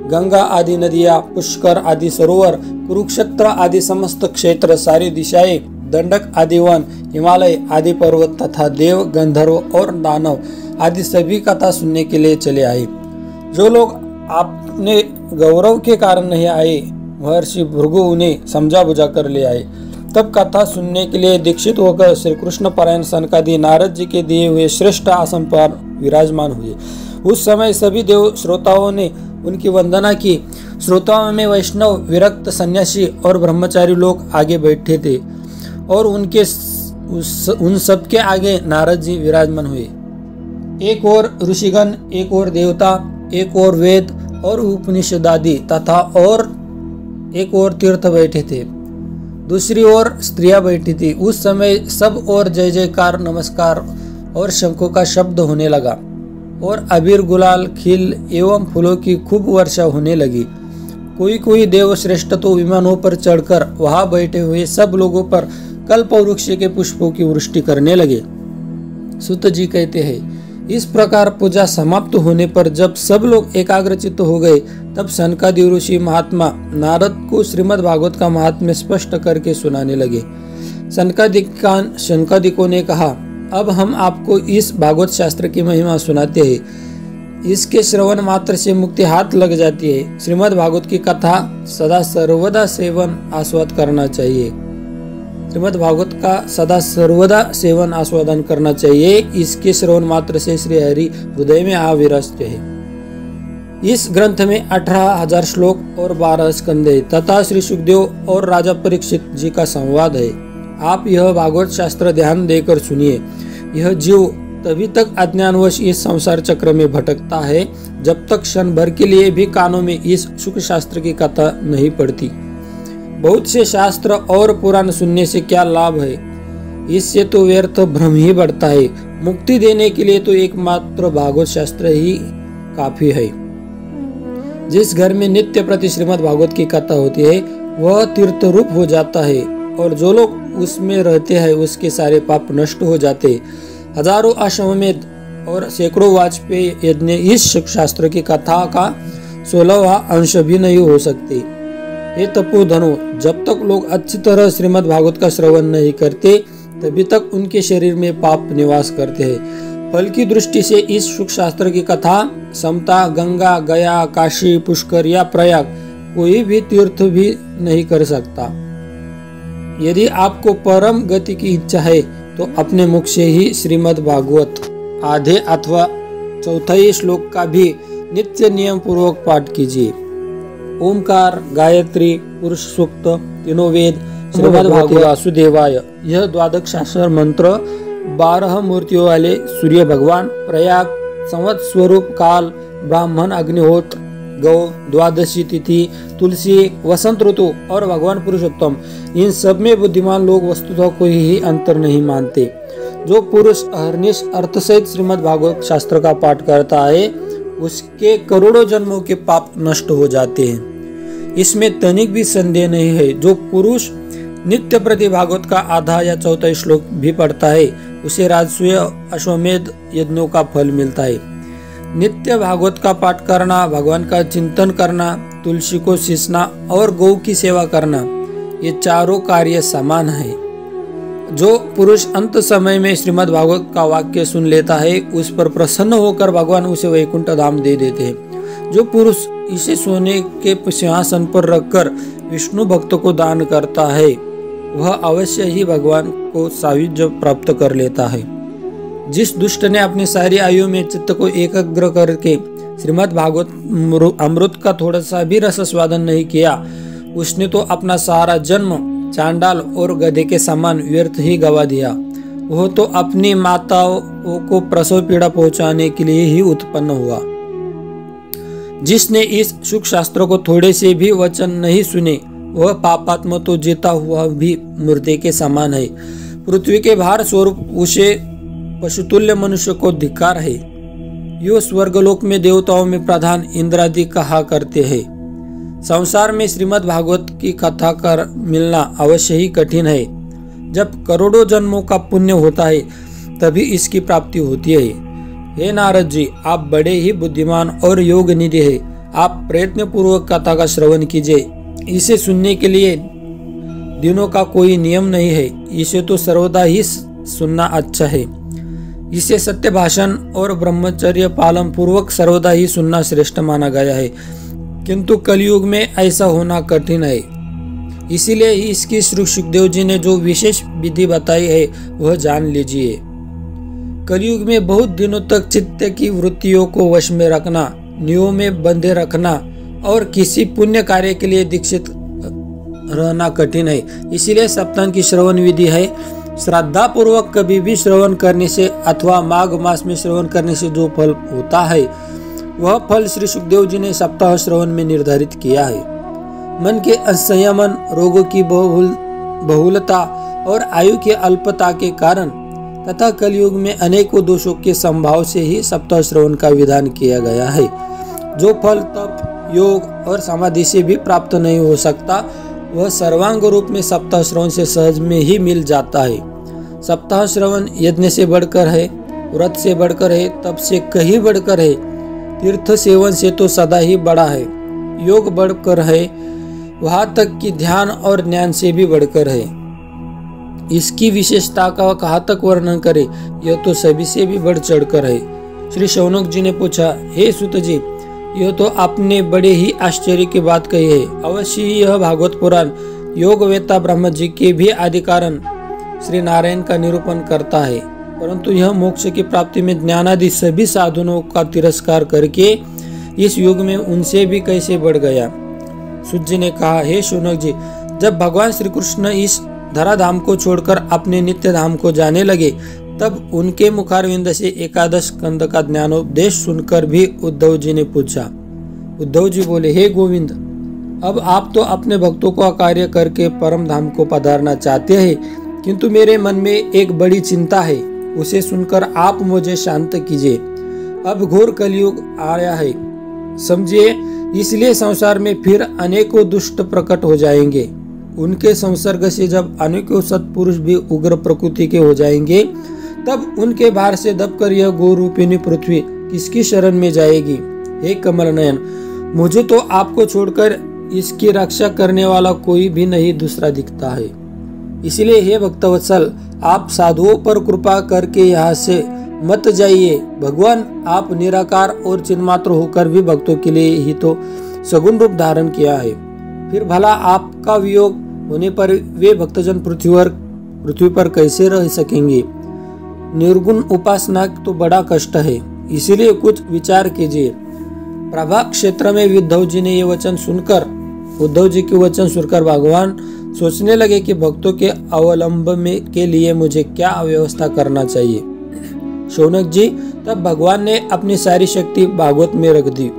गंगा आदि नदियां, पुष्कर आदि सरोवर, कुरुक्षेत्र आदि समस्त क्षेत्र, सारी दिशाएं, दंडक आदि वन, हिमालय आदि पर्वत तथा देव, गंधर्व और दानव आदि सभी कथा सुनने के लिए चले आए। जो लोग आपने गौरव के कारण नहीं आए, महर्षि भृगु उन्हें समझा बुझा कर ले आए। तब कथा सुनने के लिए दीक्षित होकर श्री कृष्ण परायण सनकादि नारद जी के दिए हुए श्रेष्ठ आसन पर विराजमान हुए। उस समय सभी देव श्रोताओं ने उनकी वंदना की। श्रोताओं में वैष्णव, विरक्त, सन्यासी और ब्रह्मचारी लोग आगे बैठे थे और उन सब के आगे नारद जी विराजमान हुए। एक और ऋषिगण, एक और देवता, एक और वेद और उपनिषद आदि तथा और एक और तीर्थ बैठे थे। दूसरी ओर स्त्रियां बैठी थी। उस समय सब और जय जयकार, नमस्कार और शंखों का शब्द होने लगा और अबीर, गुलाल, खील एवं फूलों की खूब वर्षा होने लगी। कोई देव श्रेष्ठ तो विमानों पर चढ़कर वहां बैठे हुए सब लोगों पर कल्प वृक्ष के पुष्पों की वृष्टि करने लगे। सुत जी कहते हैं, इस प्रकार पूजा समाप्त होने पर जब सब लोग एकाग्रचित्त हो गए, तब सनकादि ऋषि महात्मा नारद को श्रीमद् भागवत का महात्म्य स्पष्ट करके सुनाने लगे। सनकादिकों ने कहा, अब हम आपको इस भागवत शास्त्र की महिमा सुनाते हैं। इसके श्रवण मात्र से मुक्ति हाथ लग जाती है। श्रीमद् भागवत की कथा सदा सर्वदा सेवन आस्वाद करना चाहिए। श्रीमद् भागवत का सदा सर्वदा सेवन आस्वादन करना चाहिए। इसके श्रवण मात्र से श्री हरि हृदय में आ विराजते हैं। इस ग्रंथ में 18,000 श्लोक और 12 स्कंद है तथा श्री सुखदेव और राजा परीक्षित जी का संवाद है। आप यह भागवत शास्त्र ध्यान देकर सुनिए। यह जीव तभी तक अज्ञानवश इस संसार चक्र में भटकता है जब तक क्षण भर के लिए भी कानों में इस सुख शास्त्र की कथा नहीं पड़ती। बहुत से शास्त्र और पुराण सुनने से क्या लाभ है? इससे तो व्यर्थ भ्रम ही बढ़ता है। मुक्ति देने के लिए तो एकमात्र भागवत शास्त्र ही काफी है। जिस घर में नित्य प्रति श्रीमद् भागवत की कथा होती है वह तीर्थ रूप हो जाता है और जो लोग उसमें रहते हैं उसके सारे पाप नष्ट हो जाते। हजारों अश्वमेध और सैकड़ों वाजपेयी यज्ञ इस शास्त्र की कथा का 16वां अंश भी नहीं हो सकते। हे तपोधनो, जब तक लोग अच्छी तरह श्रीमद् भागवत का श्रवण नहीं करते तभी तक उनके शरीर में पाप निवास करते हैं। फल की दृष्टि से इस सुख शास्त्र की कथा समता, गंगा, गया, काशी, पुष्कर या प्रयाग कोई भी तीर्थ भी नहीं कर सकता। यदि आपको परम गति की इच्छा है तो अपने मुख से ही श्रीमद् भागवत आधे अथवा चौथाई श्लोक का भी नित्य नियम पूर्वक पाठ कीजिए। ओमकार, गायत्री, पुरुष सूक्त, तीनों वेद, श्रीमद् भागवत वासुदेवाय, यह द्वादशाक्षर मंत्र 12 मूर्तियों वाले सूर्य भगवान, प्रयाग, संवत स्वरूप काल, ब्राह्मण, अग्निहोत्र, गौ, द्वादशी तिथि, तुलसी, वसंत ऋतु और भगवान पुरुषोत्तम, इन सब में बुद्धिमान लोग वस्तुतः कोई ही अंतर नहीं मानते। जो पुरुष अहर्निश अर्थ सहित श्रीमद् भागवत शास्त्र का पाठ करता है उसके करोड़ों जन्मों के पाप नष्ट हो जाते हैं। इसमें तनिक भी संदेह नहीं है। जो पुरुष नित्य प्रति भागवत का आधा या चौथा श्लोक भी पढ़ता है उसे राजसूय अश्वमेध यज्ञों का फल मिलता है। नित्य भागवत का पाठ करना, भगवान का चिंतन करना, तुलसी को सींचना और गौ की सेवा करना, ये चारों कार्य समान है। जो पुरुष अंत समय में श्रीमद् भागवत का वाक्य सुन लेता है उस पर प्रसन्न होकर भगवान उसे वैकुंठ धाम दे देते हैं। जो पुरुष इसे सोने के सिंहासन पर रखकर विष्णु भक्त को दान करता है वह अवश्य ही भगवान को सायुज्य प्राप्त कर लेता है। जिस दुष्ट ने अपनी सारी आयु में चित्त को एकाग्र करके श्रीमद् भागवत अमृत का थोड़ा सा भी रस स्वादन नहीं किया उसने तो अपना सारा जन्म चांडाल और गधे के समान व्यर्थ ही गवा दिया। वह तो अपनी माताओं को प्रसव पीड़ा पहुंचाने के लिए ही उत्पन्न हुआ। जिसने इस सुख शास्त्र को थोड़े से भी वचन नहीं सुने वह पापात्मा तो जीता हुआ भी मुर्दे के समान है। पृथ्वी के भार स्वरूप उसे पशुतुल्य मनुष्य को धिक्कार है। यो स्वर्गलोक में देवताओं में प्रधान इंद्रादि कहा करते हैं। संसार में श्रीमद् भागवत की कथा कर मिलना अवश्य ही कठिन है। जब करोड़ों जन्मों का पुण्य होता है तभी इसकी प्राप्ति होती है। हे नारद जी, आप बड़े ही बुद्धिमान और योग निधि है। आप प्रयत्न पूर्वक कथा का श्रवण कीजिए। इसे सुनने के लिए दिनों का कोई नियम नहीं है। इसे तो सर्वदा ही सुनना अच्छा है। इसे सत्य भाषण और ब्रह्मचर्य पालन पूर्वक सर्वदा ही सुनना श्रेष्ठ माना गया है। किंतु कलयुग में ऐसा होना कठिन है। इसीलिए इसकी श्री सुखदेव जी ने जो विशेष विधि बताई है वह जान लीजिए। कलयुग में बहुत दिनों तक चित्त की वृत्तियों को वश में रखना, नियमों में बंधे रखना और किसी पुण्य कार्य के लिए दीक्षित रहना कठिन है। इसीलिए सप्ताह की श्रवण विधि है। श्रद्धा पूर्वक कभी भी श्रवण करने से अथवा माघ मास में श्रवण करने से जो फल होता है वह फल श्री सुखदेव जी ने सप्ताह श्रवण में निर्धारित किया है। मन के असंयमन, रोगों की बहुलता और आयु के अल्पता के कारण तथा कलयुग में अनेकों दोषों के संभाव से ही सप्ताह श्रवण का विधान किया गया है। जो फल तप, योग और समाधि से भी प्राप्त नहीं हो सकता वह सर्वांग रूप में सप्ताह श्रवण से सहज में ही मिल जाता है। सप्ताह श्रवण यज्ञ से बढ़कर है, व्रत से बढ़कर है, तप से कहीं बढ़कर है, तीर्थ सेवन से तो सदा ही बड़ा है, योग बढ़कर है, वहां तक कि ध्यान और ज्ञान से भी बढ़कर है। इसकी विशेषता का कहाँ तक वर्णन करे, यह तो सभी से भी बढ़ चढ़कर है। श्री शौनक जी ने पूछा, हे सूत जी, यह तो आपने बड़े ही आश्चर्य की बात कही है। अवश्य यह भागवत पुराण योगवेता ब्रह्म जी के भी आदि कारण श्री नारायण का निरूपण करता है, परंतु यह मोक्ष की प्राप्ति में ज्ञानादि सभी साधनों का तिरस्कार करके इस युग में उनसे भी कैसे बढ़ गया। सूत जी ने कहा, हे शौनक जी, जब भगवान श्री कृष्ण इस धराधाम को छोड़कर अपने नित्य धाम को जाने लगे, तब उनके मुखारविंद से एकादश स्कंद का ज्ञानोपदेश सुनकर भी उद्धव जी ने पूछा। उद्धव जी बोले, हे गोविंद, अब आप तो अपने भक्तों को अकार्य करके परम धाम को पधारना चाहते हैं, किंतु मेरे मन में एक बड़ी चिंता है, उसे सुनकर आप मुझे शांत कीजिए। अब घोर कलयुग आया है, समझिए, इसलिए संसार में फिर अनेकों दुष्ट प्रकट हो जाएंगे। उनके संसर्ग से जब अनेकों सत्पुरुष भी उग्र प्रकृति के हो जाएंगे, तब उनके भार से दबकर यह गोरूपिणी पृथ्वी किसकी शरण में जाएगी। हे कमल नयन, मुझे तो आपको छोड़कर इसकी रक्षा करने वाला कोई भी नहीं दूसरा दिखता है। इसलिए हे भक्तवत्सल, आप साधुओं पर कृपा करके यहाँ से मत जाइए। भगवान आप निराकार और चिन्मात्र होकर भी भक्तों के लिए ही तो सगुण रूप धारण किया है। फिर भला आपका वियोग होने पर वे भक्तजन पृथ्वी पर कैसे रह सकेंगे। निर्गुण उपासना तो बड़ा कष्ट है, इसीलिए कुछ विचार कीजिए। प्रभाग क्षेत्र में उद्धव जी के वचन सुनकर भगवान सोचने लगे कि भक्तों के अवलंब में के लिए मुझे क्या व्यवस्था करना चाहिए। शौनक जी, तब भगवान ने अपनी सारी शक्ति भागवत में रख दी।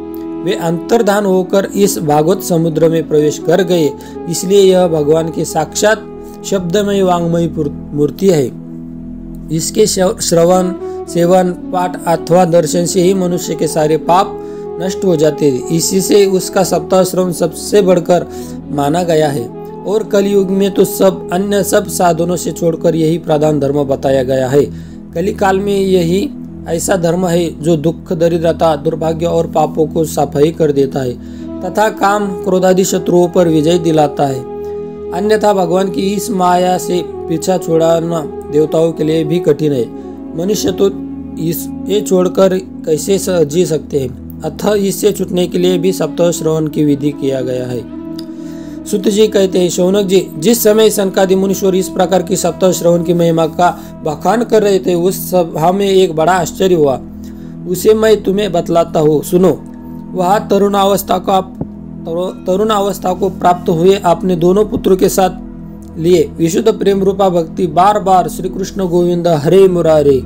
वे अंतर्धान होकर इस भागवत समुद्र में प्रवेश कर गए, इसलिए यह भगवान के साक्षात शब्दमय वांग्मय मूर्ति है। इसके श्रवण, सेवन, पाठ अथवा दर्शन से ही मनुष्य के सारे पाप नष्ट हो जाते हैं। इसी से उसका सप्ताह श्रवण सबसे बढ़कर माना गया है, और कलयुग में तो अन्य सब साधनों से छोड़कर यही प्रधान धर्म बताया गया है। कलिकाल में यही ऐसा धर्म है जो दुख, दरिद्रता, दुर्भाग्य और पापों को सफाई कर देता है तथा काम, क्रोधादि शत्रुओं पर विजय दिलाता है। अन्यथा भगवान की इस माया से पीछा छुड़ाना देवताओं के लिए भी कठिन है। मनुष्य तो ये छोड़कर कैसे जी सकते हैं, अतः इससे छूटने के लिए भी सप्ताह श्रवण की विधि किया गया है। सुत जी कहते हैं, शौनक जी, जिस समय सनकादि मुनीश्वर इस प्रकार की सप्ताह श्रवण की महिमा का बखान कर रहे थे, उस सभा में एक बड़ा आश्चर्य हुआ। उसे मैं तुम्हें बतलाता हूँ, सुनो। वह तरुणावस्था को प्राप्त हुए अपने दोनों पुत्रों के साथ लिए विशुद्ध प्रेम रूपा भक्ति बार बार श्री कृष्ण गोविंद हरे मुरारे,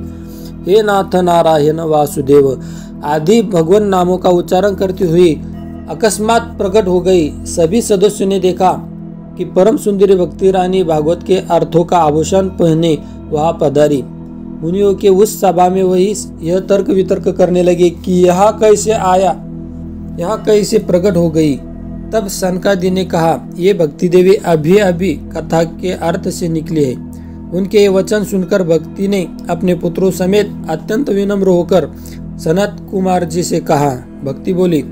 हे नाथ नारायण वासुदेव आदि भगवान नामों का उच्चारण करती हुई अकस्मात प्रकट हो गई। सभी सदस्यों ने देखा कि परम सुंदरी भक्ति रानी भागवत के अर्थों का आभूषण पहने वहां पधारी। मुनियों के उस सभा में वही यह तर्क वितर्क करने लगे कि यह कैसे आया, यह कैसे प्रकट हो गई। तब सनकादि ने कहा, ये भक्ति देवी अभी अभी कथा के अर्थ से निकली है। उनके ये वचन सुनकर भक्ति ने अपने पुत्रों समेत अत्यंत विनम्र होकर सनत कुमार जी से कहा। भक्ति बोली,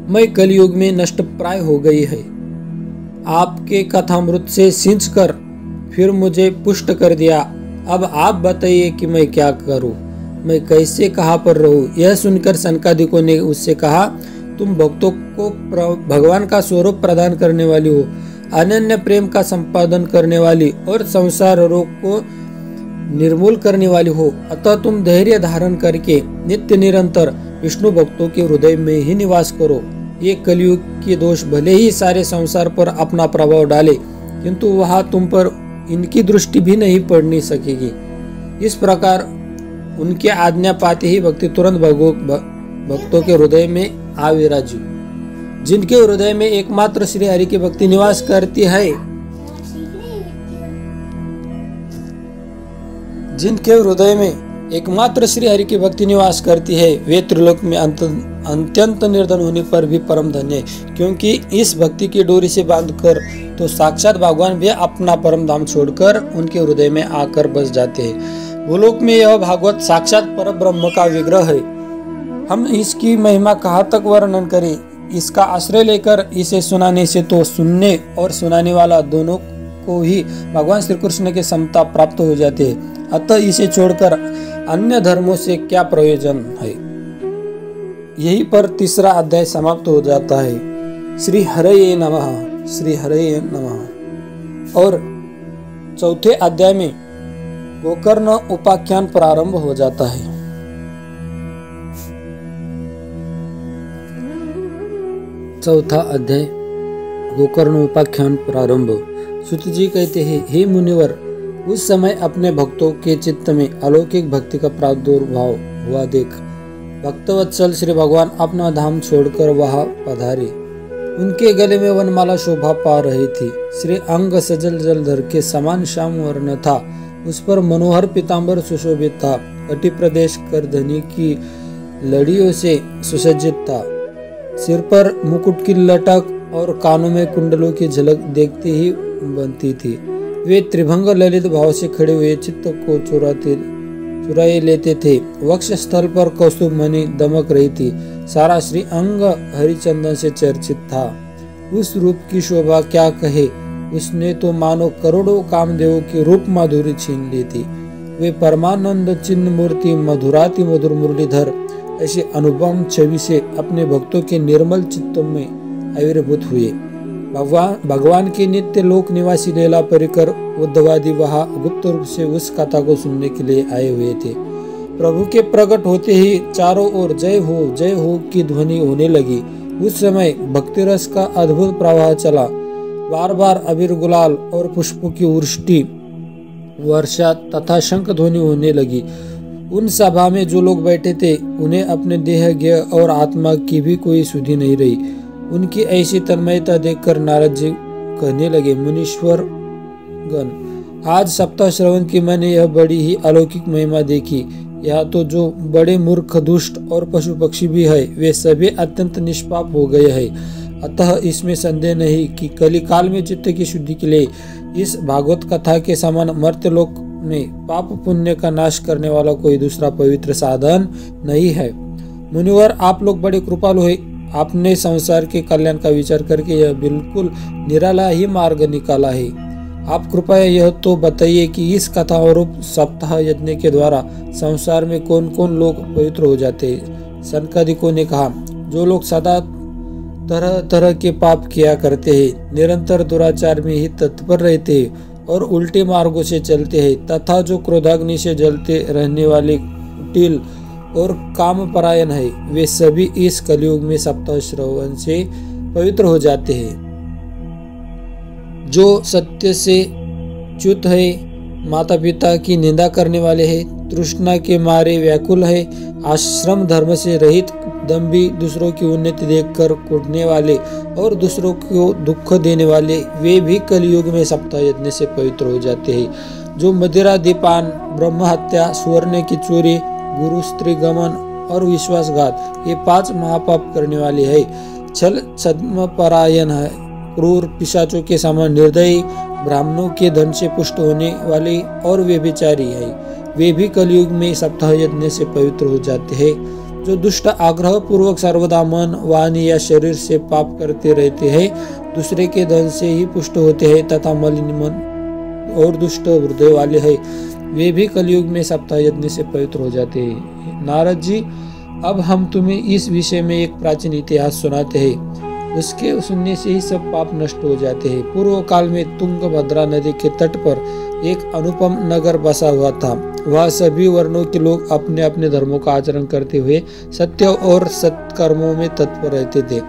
मैं कलयुग में नष्ट प्राय हो गई है। आपके कथामृत से सिंच कर फिर मुझे पुष्ट कर दिया। अब आप बताइए कि मैं क्या करूं, मैं कैसे कहाँ पर रहूं। यह सुनकर सनकादिकों ने उससे कहा, तुम भक्तों को भगवान का स्वरूप प्रदान करने वाली हो, अनन्य प्रेम का संपादन करने वाली और संसार रोग को निर्मूल करने वाली हो। अतः तुम धैर्य धारण करके नित्य निरंतर विष्णु भक्तों के हृदय में ही निवास करो। ये कलयुग के दोष भले ही सारे संसार पर अपना प्रभाव डाले, किंतु वह तुम पर इनकी दृष्टि भी नहीं पड़नी सकेगी। इस प्रकार उनके आज्ञा पाते ही भक्ति तुरंत भक्तों के हृदय में आ विराजी। जिनके हृदय में एकमात्र श्री हरि की भक्ति निवास करती है, जिनके हृदय में एकमात्र श्री हरि की भक्ति निवास करती है, वे त्रिलोक में अत्यंत निर्धन होने पर भी परम धन्य है, क्योंकि इस भक्ति की डोरी से बांधकर तो साक्षात भगवान भी अपना परम धाम छोड़कर उनके हृदय में आकर बस जाते हैं। भूलोक में यह भागवत साक्षात पर ब्रह्म का विग्रह है। हम इसकी महिमा कहाँ तक वर्णन करें। इसका आश्रय लेकर इसे सुनाने से तो सुनने और सुनाने वाला दोनों को ही भगवान श्री कृष्ण की समता प्राप्त हो जाती है। अतः इसे छोड़कर अन्य धर्मों से क्या प्रयोजन है। यही पर तीसरा अध्याय समाप्त हो जाता है। श्री हरये नमः, श्री हरये नमः। और चौथे अध्याय में गोकर्ण उपाख्यान प्रारंभ हो जाता है। चौथा अध्याय गोकर्ण उपाख्यान प्रारंभ। सूत जी कहते हैं, हे मुनिवर, उस समय अपने भक्तों के चित्त में अलौकिक भक्ति का प्रादुर्भाव हुआ देख भक्तवत्सल श्री भगवान अपना धाम छोड़कर वहां पधारे। उनके गले में वनमाला शोभा पा रही थी। श्री अंग सजल जलधर के समान श्याम वर्ण था। उस पर मनोहर पीताम्बर सुशोभित था। कटि प्रदेश करधनी की लड़ियों से सुसज्जित था। सिर पर मुकुट की लटक और कानों में कुंडलों की झलक देखते ही बनती थी। वे त्रिभंग ललित भाव से खड़े हुए चित्त को चुराए लेते थे। वक्ष स्थल पर कौस्तुभ मणि दमक रही थी। सारा श्री अंग हरिचंदन से चर्चित था। उस रूप की शोभा क्या कहे। उसने तो मानो करोड़ों कामदेवों की रूप माधुरी छीन ली थी। वे परमानंद चिन्ह मूर्ति मधुराति मधुर मुरलीधर ऐसी अनुपम छवि से अपने भक्तों के निर्मल चित्तों में आविर्भूत हुए। भगवान की नित्य लोक निवासी लीला परिकर उद्धवादि वहां गुप्त रूप से उस कथा को सुनने के लिए आए हुए थे। प्रभु के प्रकट होते ही चारों ओर जय हो की ध्वनि होने लगी। उस समय भक्ति रस का अद्भुत प्रवाह चला। बार बार अबीर गुलाल और पुष्पों की वृष्टि वर्षा तथा शंख ध्वनि होने लगी। उन सभा में जो लोग बैठे थे उन्हें अपने देह ज्ञ और आत्मा की भी कोई सुधि नहीं रही। उनकी ऐसी तन्मयता देखकर नारद जी कहने लगे, मुनीश्वर गण, आज सप्ताह श्रवण की मैंने यह बड़ी ही अलौकिक महिमा देखी। यहाँ तो जो बड़े मूर्ख दुष्ट और पशु पक्षी भी है वे सभी अत्यंत निष्पाप हो गए हैं। अतः इसमें संदेह नहीं कि कलिकाल में चित्त की शुद्धि के लिए इस भागवत कथा के समान मर्त्यलोक में पाप पुण्य का नाश करने वाला कोई दूसरा पवित्र साधन नहीं है। मुनिवर, आप लोग बड़े कृपालु हैं। आपने संसार के कल्याण का विचार करके यह बिल्कुल निराला ही मार्ग निकाला है। आप कृपया यह तो बताइए कि इस कथा और सप्ताह यज्ञ के द्वारा संसार में कौन कौन लोग पवित्र हो जाते हैं। सनकादिकों ने कहा, जो लोग सदा तरह तरह के पाप किया करते हैं, निरंतर दुराचार में ही तत्पर रहते हैं और उल्टे मार्गों से चलते हैं, तथा जो क्रोधाग्नि से जलते रहने वाले कुटिल और काम परायण है, वे सभी इस कलयुग में सप्ताह श्रवण से पवित्र हो जाते हैं। जो सत्य से च्युत है, माता पिता की निंदा करने वाले हैं, तृष्णा के मारे व्याकुल है, आश्रम धर्म से रहित, दंभी, दूसरों की उन्नति देखकर कूटने वाले और दूसरों को दुख देने वाले, वे भी कलयुग में सप्ताह यज्ञ से पवित्र हो जाते हैं। जो मदिरा, दीपान, ब्रह्म हत्या, सुवर्ण की चोरी, गुरु स्त्री गमन और विश्वासघात, ये 5 महापाप करने वाले है। छल छद्म परायण है, क्रूर, पिशाचों के समान निर्दयी, ब्राह्मणों के धन से पुष्ट होने वाले और व्यभिचारी है, वे भी कलयुग में सप्ताह यज्ञ से पवित्र हो जाते हैं। जो दुष्ट आग्रह पूर्वक सर्वदा मन, वाणी या शरीर से पाप करते रहते हैं, दूसरे के धन से ही पुष्ट होते हैं तथा मलिन मन और दुष्ट हृदय वाले है, वे भी कलयुग में सप्ताह यज्ञ से पवित्र हो जाते हैं। नारद जी, अब हम तुम्हें इस विषय में एक प्राचीन इतिहास सुनाते हैं। उसके सुनने से ही सब पाप नष्ट हो जाते हैं। पूर्व काल में तुंगभद्रा नदी के तट पर एक अनुपम नगर बसा हुआ था। वहाँ सभी वर्णों के लोग अपने अपने धर्मों का आचरण करते हुए सत्य और सत्कर्मों में तत्पर रहते थे।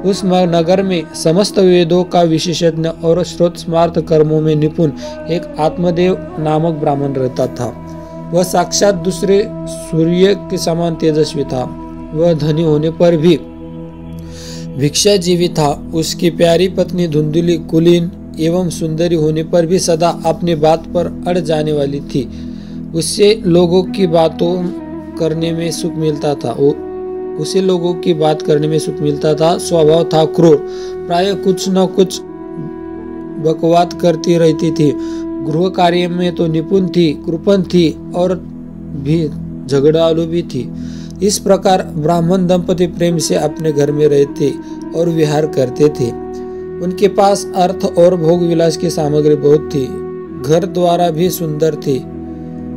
उस नगर में समस्त वेदों का विशेषज्ञ और श्रोत स्मार्त कर्मों में निपुण एक आत्मदेव नामक ब्राह्मण रहता था। वह साक्षात दूसरे सूर्य के समान तेजस्वी था। वह धनी होने पर भी भिक्षाजीवी था। उसकी प्यारी पत्नी धुंधली, कुलीन एवं सुंदरी होने पर भी सदा अपनी बात पर अड़ जाने वाली थी। उससे लोगों की बातों करने में सुख मिलता था। उसे लोगों की बात करने में सुख मिलता था। स्वभाव था क्रूर, प्राय कुछ न कुछ बकवाद करती रहती थी। गृह कार्य में तो निपुण थी, कृपण थी और भी झगड़ालू भी थी। इस प्रकार ब्राह्मण दंपति प्रेम से अपने घर में रहते और विहार करते थे। उनके पास अर्थ और भोग विलास की सामग्री बहुत थी, घर द्वारा भी सुंदर थी,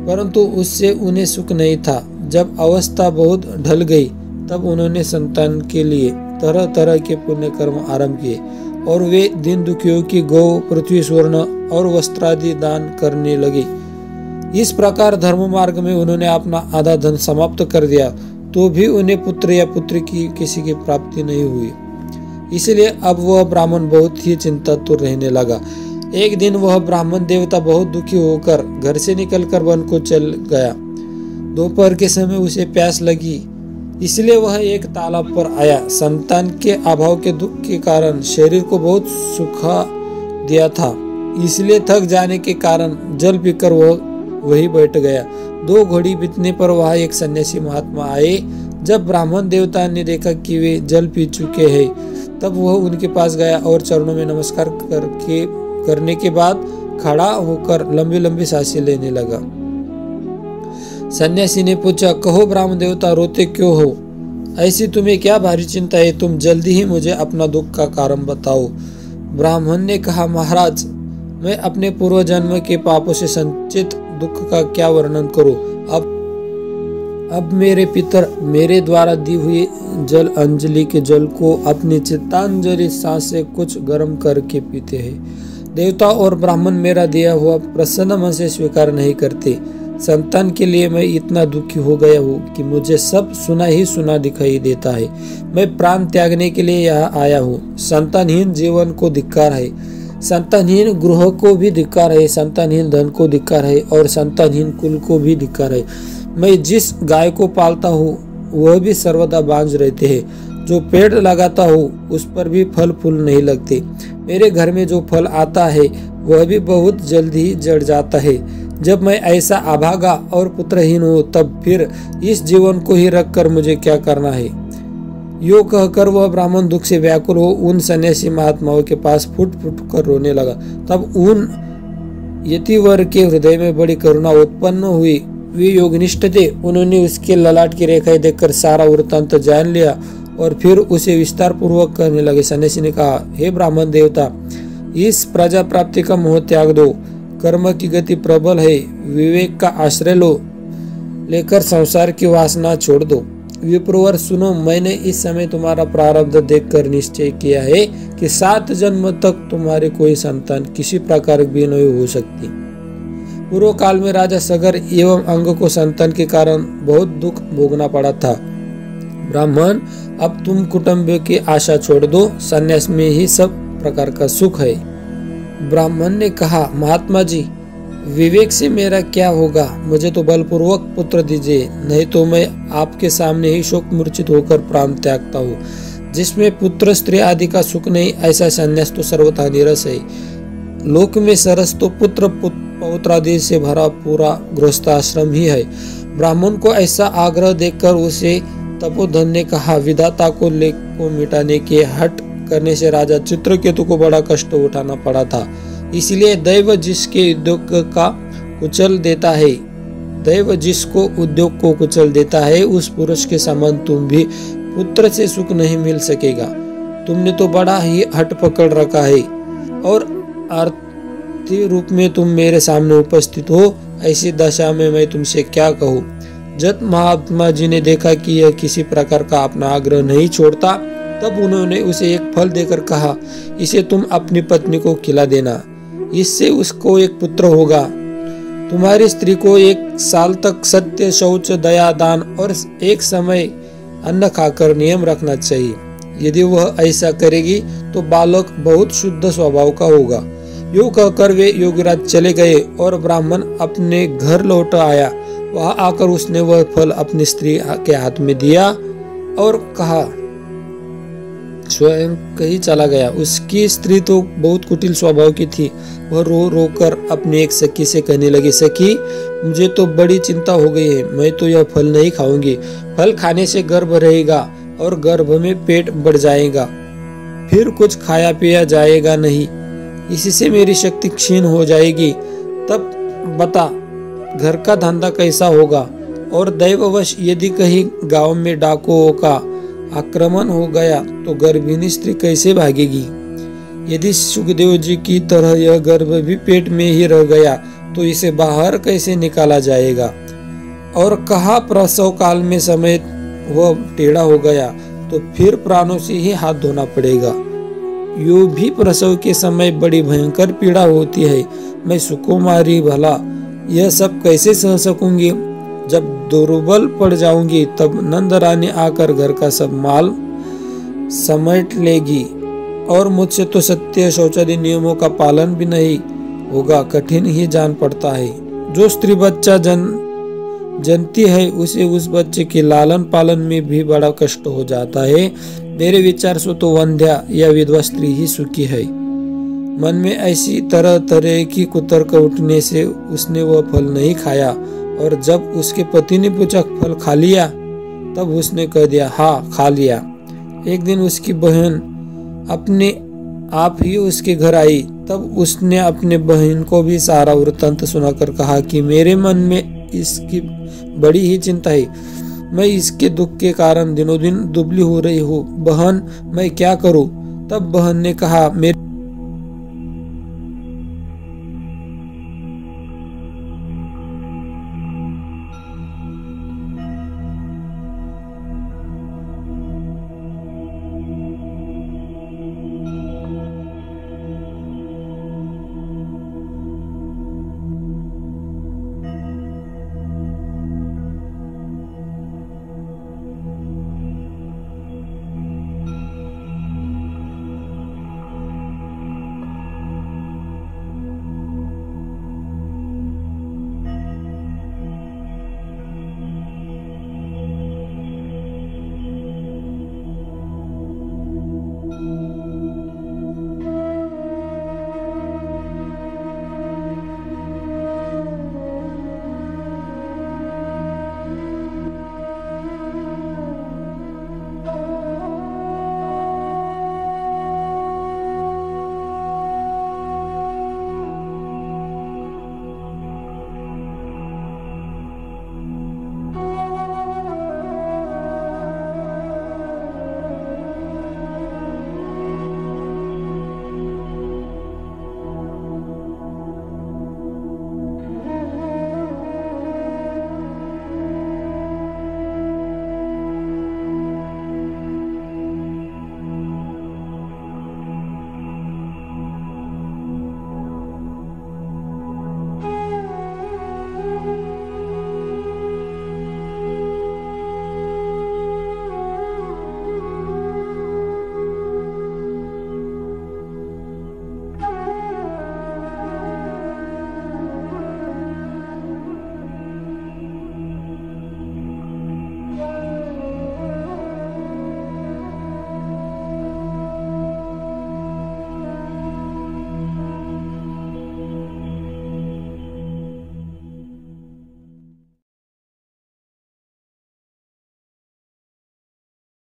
परंतु उससे उन्हें सुख नहीं था। जब अवस्था बहुत ढल गई तब उन्होंने संतान के लिए तरह तरह के पुण्य कर्म आरंभ किए और वे दीन दुखियों की गौ, पृथ्वी, स्वर्ण और वस्त्रादि दान करने लगे। इस प्रकार धर्म मार्ग में उन्होंने अपना आधा धन समाप्त कर दिया, तो भी उन्हें पुत्र या पुत्री की किसी की प्राप्ति नहीं हुई। इसलिए अब वह ब्राह्मण बहुत ही चिंतातुर रहने लगा। एक दिन वह ब्राह्मण देवता बहुत दुखी होकर घर से निकलकर वन को चल गया। दोपहर के समय उसे प्यास लगी, इसलिए वह एक तालाब पर आया। संतान के अभाव के दुख के कारण शरीर को बहुत सुखा दिया था, इसलिए थक जाने के कारण जल पीकर वह वही बैठ गया। 2 घड़ी बीतने पर वहाँ एक सन्यासी महात्मा आए। जब ब्राह्मण देवता ने देखा कि वे जल पी चुके हैं, तब वह उनके पास गया और चरणों में नमस्कार करने के बाद खड़ा होकर लंबी लंबी सांसें लेने लगा। सन्यासी ने पूछा, कहो ब्राह्मण देवता, रोते क्यों हो? ऐसी तुम्हें क्या भारी चिंता है? तुम जल्दी ही मुझे अपना दुख का कारण बताओ। ब्राह्मण ने कहा, महाराज, मैं अपने पूर्व जन्म के पापों से संचित दुख का क्या वर्णन करूं? अब मेरे पितर मेरे द्वारा दी हुई जल अंजलि के जल को अपनी चित्तांजलि सांस से कुछ गर्म करके पीते हैं। देवता और ब्राह्मण मेरा दिया हुआ प्रसन्न मन से स्वीकार नहीं करते। संतान के लिए मैं इतना दुखी हो गया हूँ कि मुझे सब सुना ही सुना दिखाई देता है। मैं प्राण त्यागने के लिए यहाँ आया हूँ। संतानहीन जीवन को धिक्कार है, संतानहीन गृह को भी धिक्कार है, संतानहीन धन को धिक्कार है और संतानहीन कुल को भी धिक्कार है। मैं जिस गाय को पालता हूँ वह भी सर्वदा बांझ रहते हैं। जो पेड़ लगाता हूँ उस पर भी फल फूल नहीं लगते। मेरे घर में जो फल आता है वह भी बहुत जल्दी ही जड़ जाता है। जब मैं ऐसा अभागा और पुत्रहीन हूँ, तब फिर इस जीवन को ही रख कर मुझे क्या करना है? यो कहकर वह ब्राह्मण दुख से व्याकुल हो उन सन्यासी महात्माओं के पास फुट फुट कर रोने लगा। तब उन यतिवर के हृदय में बड़ी करुणा उत्पन्न हुई। वे योगनिष्ठ थे। उन्होंने उसके ललाट की रेखाएं देखकर सारा वृत्तांत जान लिया और फिर उसे विस्तार पूर्वक कहने लगे। सन्यासी ने कहा, हे ब्राह्मण देवता, इस प्रजा प्राप्ति का मोह त्याग दो। कर्म की गति प्रबल है, विवेक का आश्रय लो, लेकर संसार की वासना छोड़ दो। विप्रवर सुनो, मैंने इस समय तुम्हारा प्रारब्ध देखकर निश्चय किया है कि 7 जन्म तक तुम्हारे कोई संतान किसी प्रकार भी नहीं हो सकती। पूर्व काल में राजा सगर एवं अंग को संतान के कारण बहुत दुख भोगना पड़ा था। ब्राह्मण, अब तुम कुटुंब की आशा छोड़ दो, संन्यास में ही सब प्रकार का सुख है। ब्राह्मण ने कहा, महात्मा जी, विवेक से मेरा क्या होगा? मुझे तो बलपूर्वक पुत्र दीजिए, नहीं तो मैं आपके सामने ही शोक मूर्छित होकर प्राण त्यागता हूँ। जिसमें पुत्र स्त्री आदि का सुख नहीं, ऐसा संन्यास तो सर्वथा निरस है। लोक में सरस तो पुत्र पौत्रादि से भरा पूरा गृहस्थ आश्रम ही है। ब्राह्मण को ऐसा आग्रह देखकर उसे तपोधन ने कहा, विधाता को लेख को मिटाने के हट करने से राजा चित्रकेतु को बड़ा कष्ट उठाना पड़ा था। इसलिए दैव जिसके उद्योग का कुचल देता है, दैव जिसको उद्योग को कुचल देता है, उस पुरुष के समान तुम भी पुत्र से सुख नहीं मिल सकेगा। तुमने तो बड़ा ही हट पकड़ रखा है और आरती रूप में तुम मेरे सामने उपस्थित हो। ऐसी दशा में मैं तुमसे क्या कहूँ? जब महात्मा जी ने देखा कि यह किसी प्रकार का अपना आग्रह नहीं छोड़ता, तब उन्होंने उसे एक फल देकर कहा, इसे तुम अपनी पत्नी को खिला देना, इससे उसको एक पुत्र होगा। तुम्हारी स्त्री को 1 साल तक सत्य, शौच, दया, दान और एक समय अन्न खाकर नियम रखना चाहिए। यदि वह ऐसा करेगी तो बालक बहुत शुद्ध स्वभाव का होगा। यूं कहकर वे योगीराज चले गए और ब्राह्मण अपने घर लौट आया। वहां आकर उसने वह फल अपनी स्त्री के हाथ में दिया और कहा, स्वयं कहीं चला गया। उसकी स्त्री तो बहुत कुटिल स्वभाव की थी। वह रो रो कर अपनी एक सखी से कहने लगी, सखी, मुझे तो बड़ी चिंता हो गई है। मैं तो यह फल नहीं खाऊंगी। फल खाने से गर्भ रहेगा और गर्भ में पेट बढ़ जाएगा, फिर कुछ खाया पिया जाएगा नहीं। इससे मेरी शक्ति क्षीण हो जाएगी। तब बता, घर का धंधा कैसा होगा? और दैववश यदि कहीं गांव में डाकुओं का आक्रमण हो गया तो गर्भिणी स्त्री कैसे भागेगी? यदि सुखदेव जी की तरह यह गर्भ भी पेट में ही रह गया तो इसे बाहर कैसे निकाला जाएगा? और कहा प्रसव काल में समय वह टेढ़ा हो गया तो फिर प्राणों से ही हाथ धोना पड़ेगा। यूं भी प्रसव के समय बड़ी भयंकर पीड़ा होती है। मैं सुकुमारी भला यह सब कैसे सह सकूंगी? जब दुर्बल पड़ जाऊंगी तब नंद रानी आकर घर का सब माल समेट लेगी और मुझसे तो सत्य शौचालय नियमों का पालन भी नहीं होगा। कठिन ही जान पड़ता है। जो स्त्री बच्चा जनती है उसे उस बच्चे के लालन पालन में भी बड़ा कष्ट हो जाता है। मेरे विचार से तो वंध्या या विधवा स्त्री ही सुखी है। मन में ऐसी तरह तरह की कुतर्क उठने से उसने वह फल नहीं खाया और जब उसके पति ने पूछा फल खा लिया तब उसने कह दिया हाँ खा लिया। एक दिन उसकी बहन अपने आप ही उसके घर आई। तब उसने अपने बहन को भी सारा वृत्तांत सुनाकर कहा कि मेरे मन में इसकी बड़ी ही चिंता है। मैं इसके दुख के कारण दिनों दिन दुबली हो रही हूँ। बहन मैं क्या करूँ? तब बहन ने कहा मेरे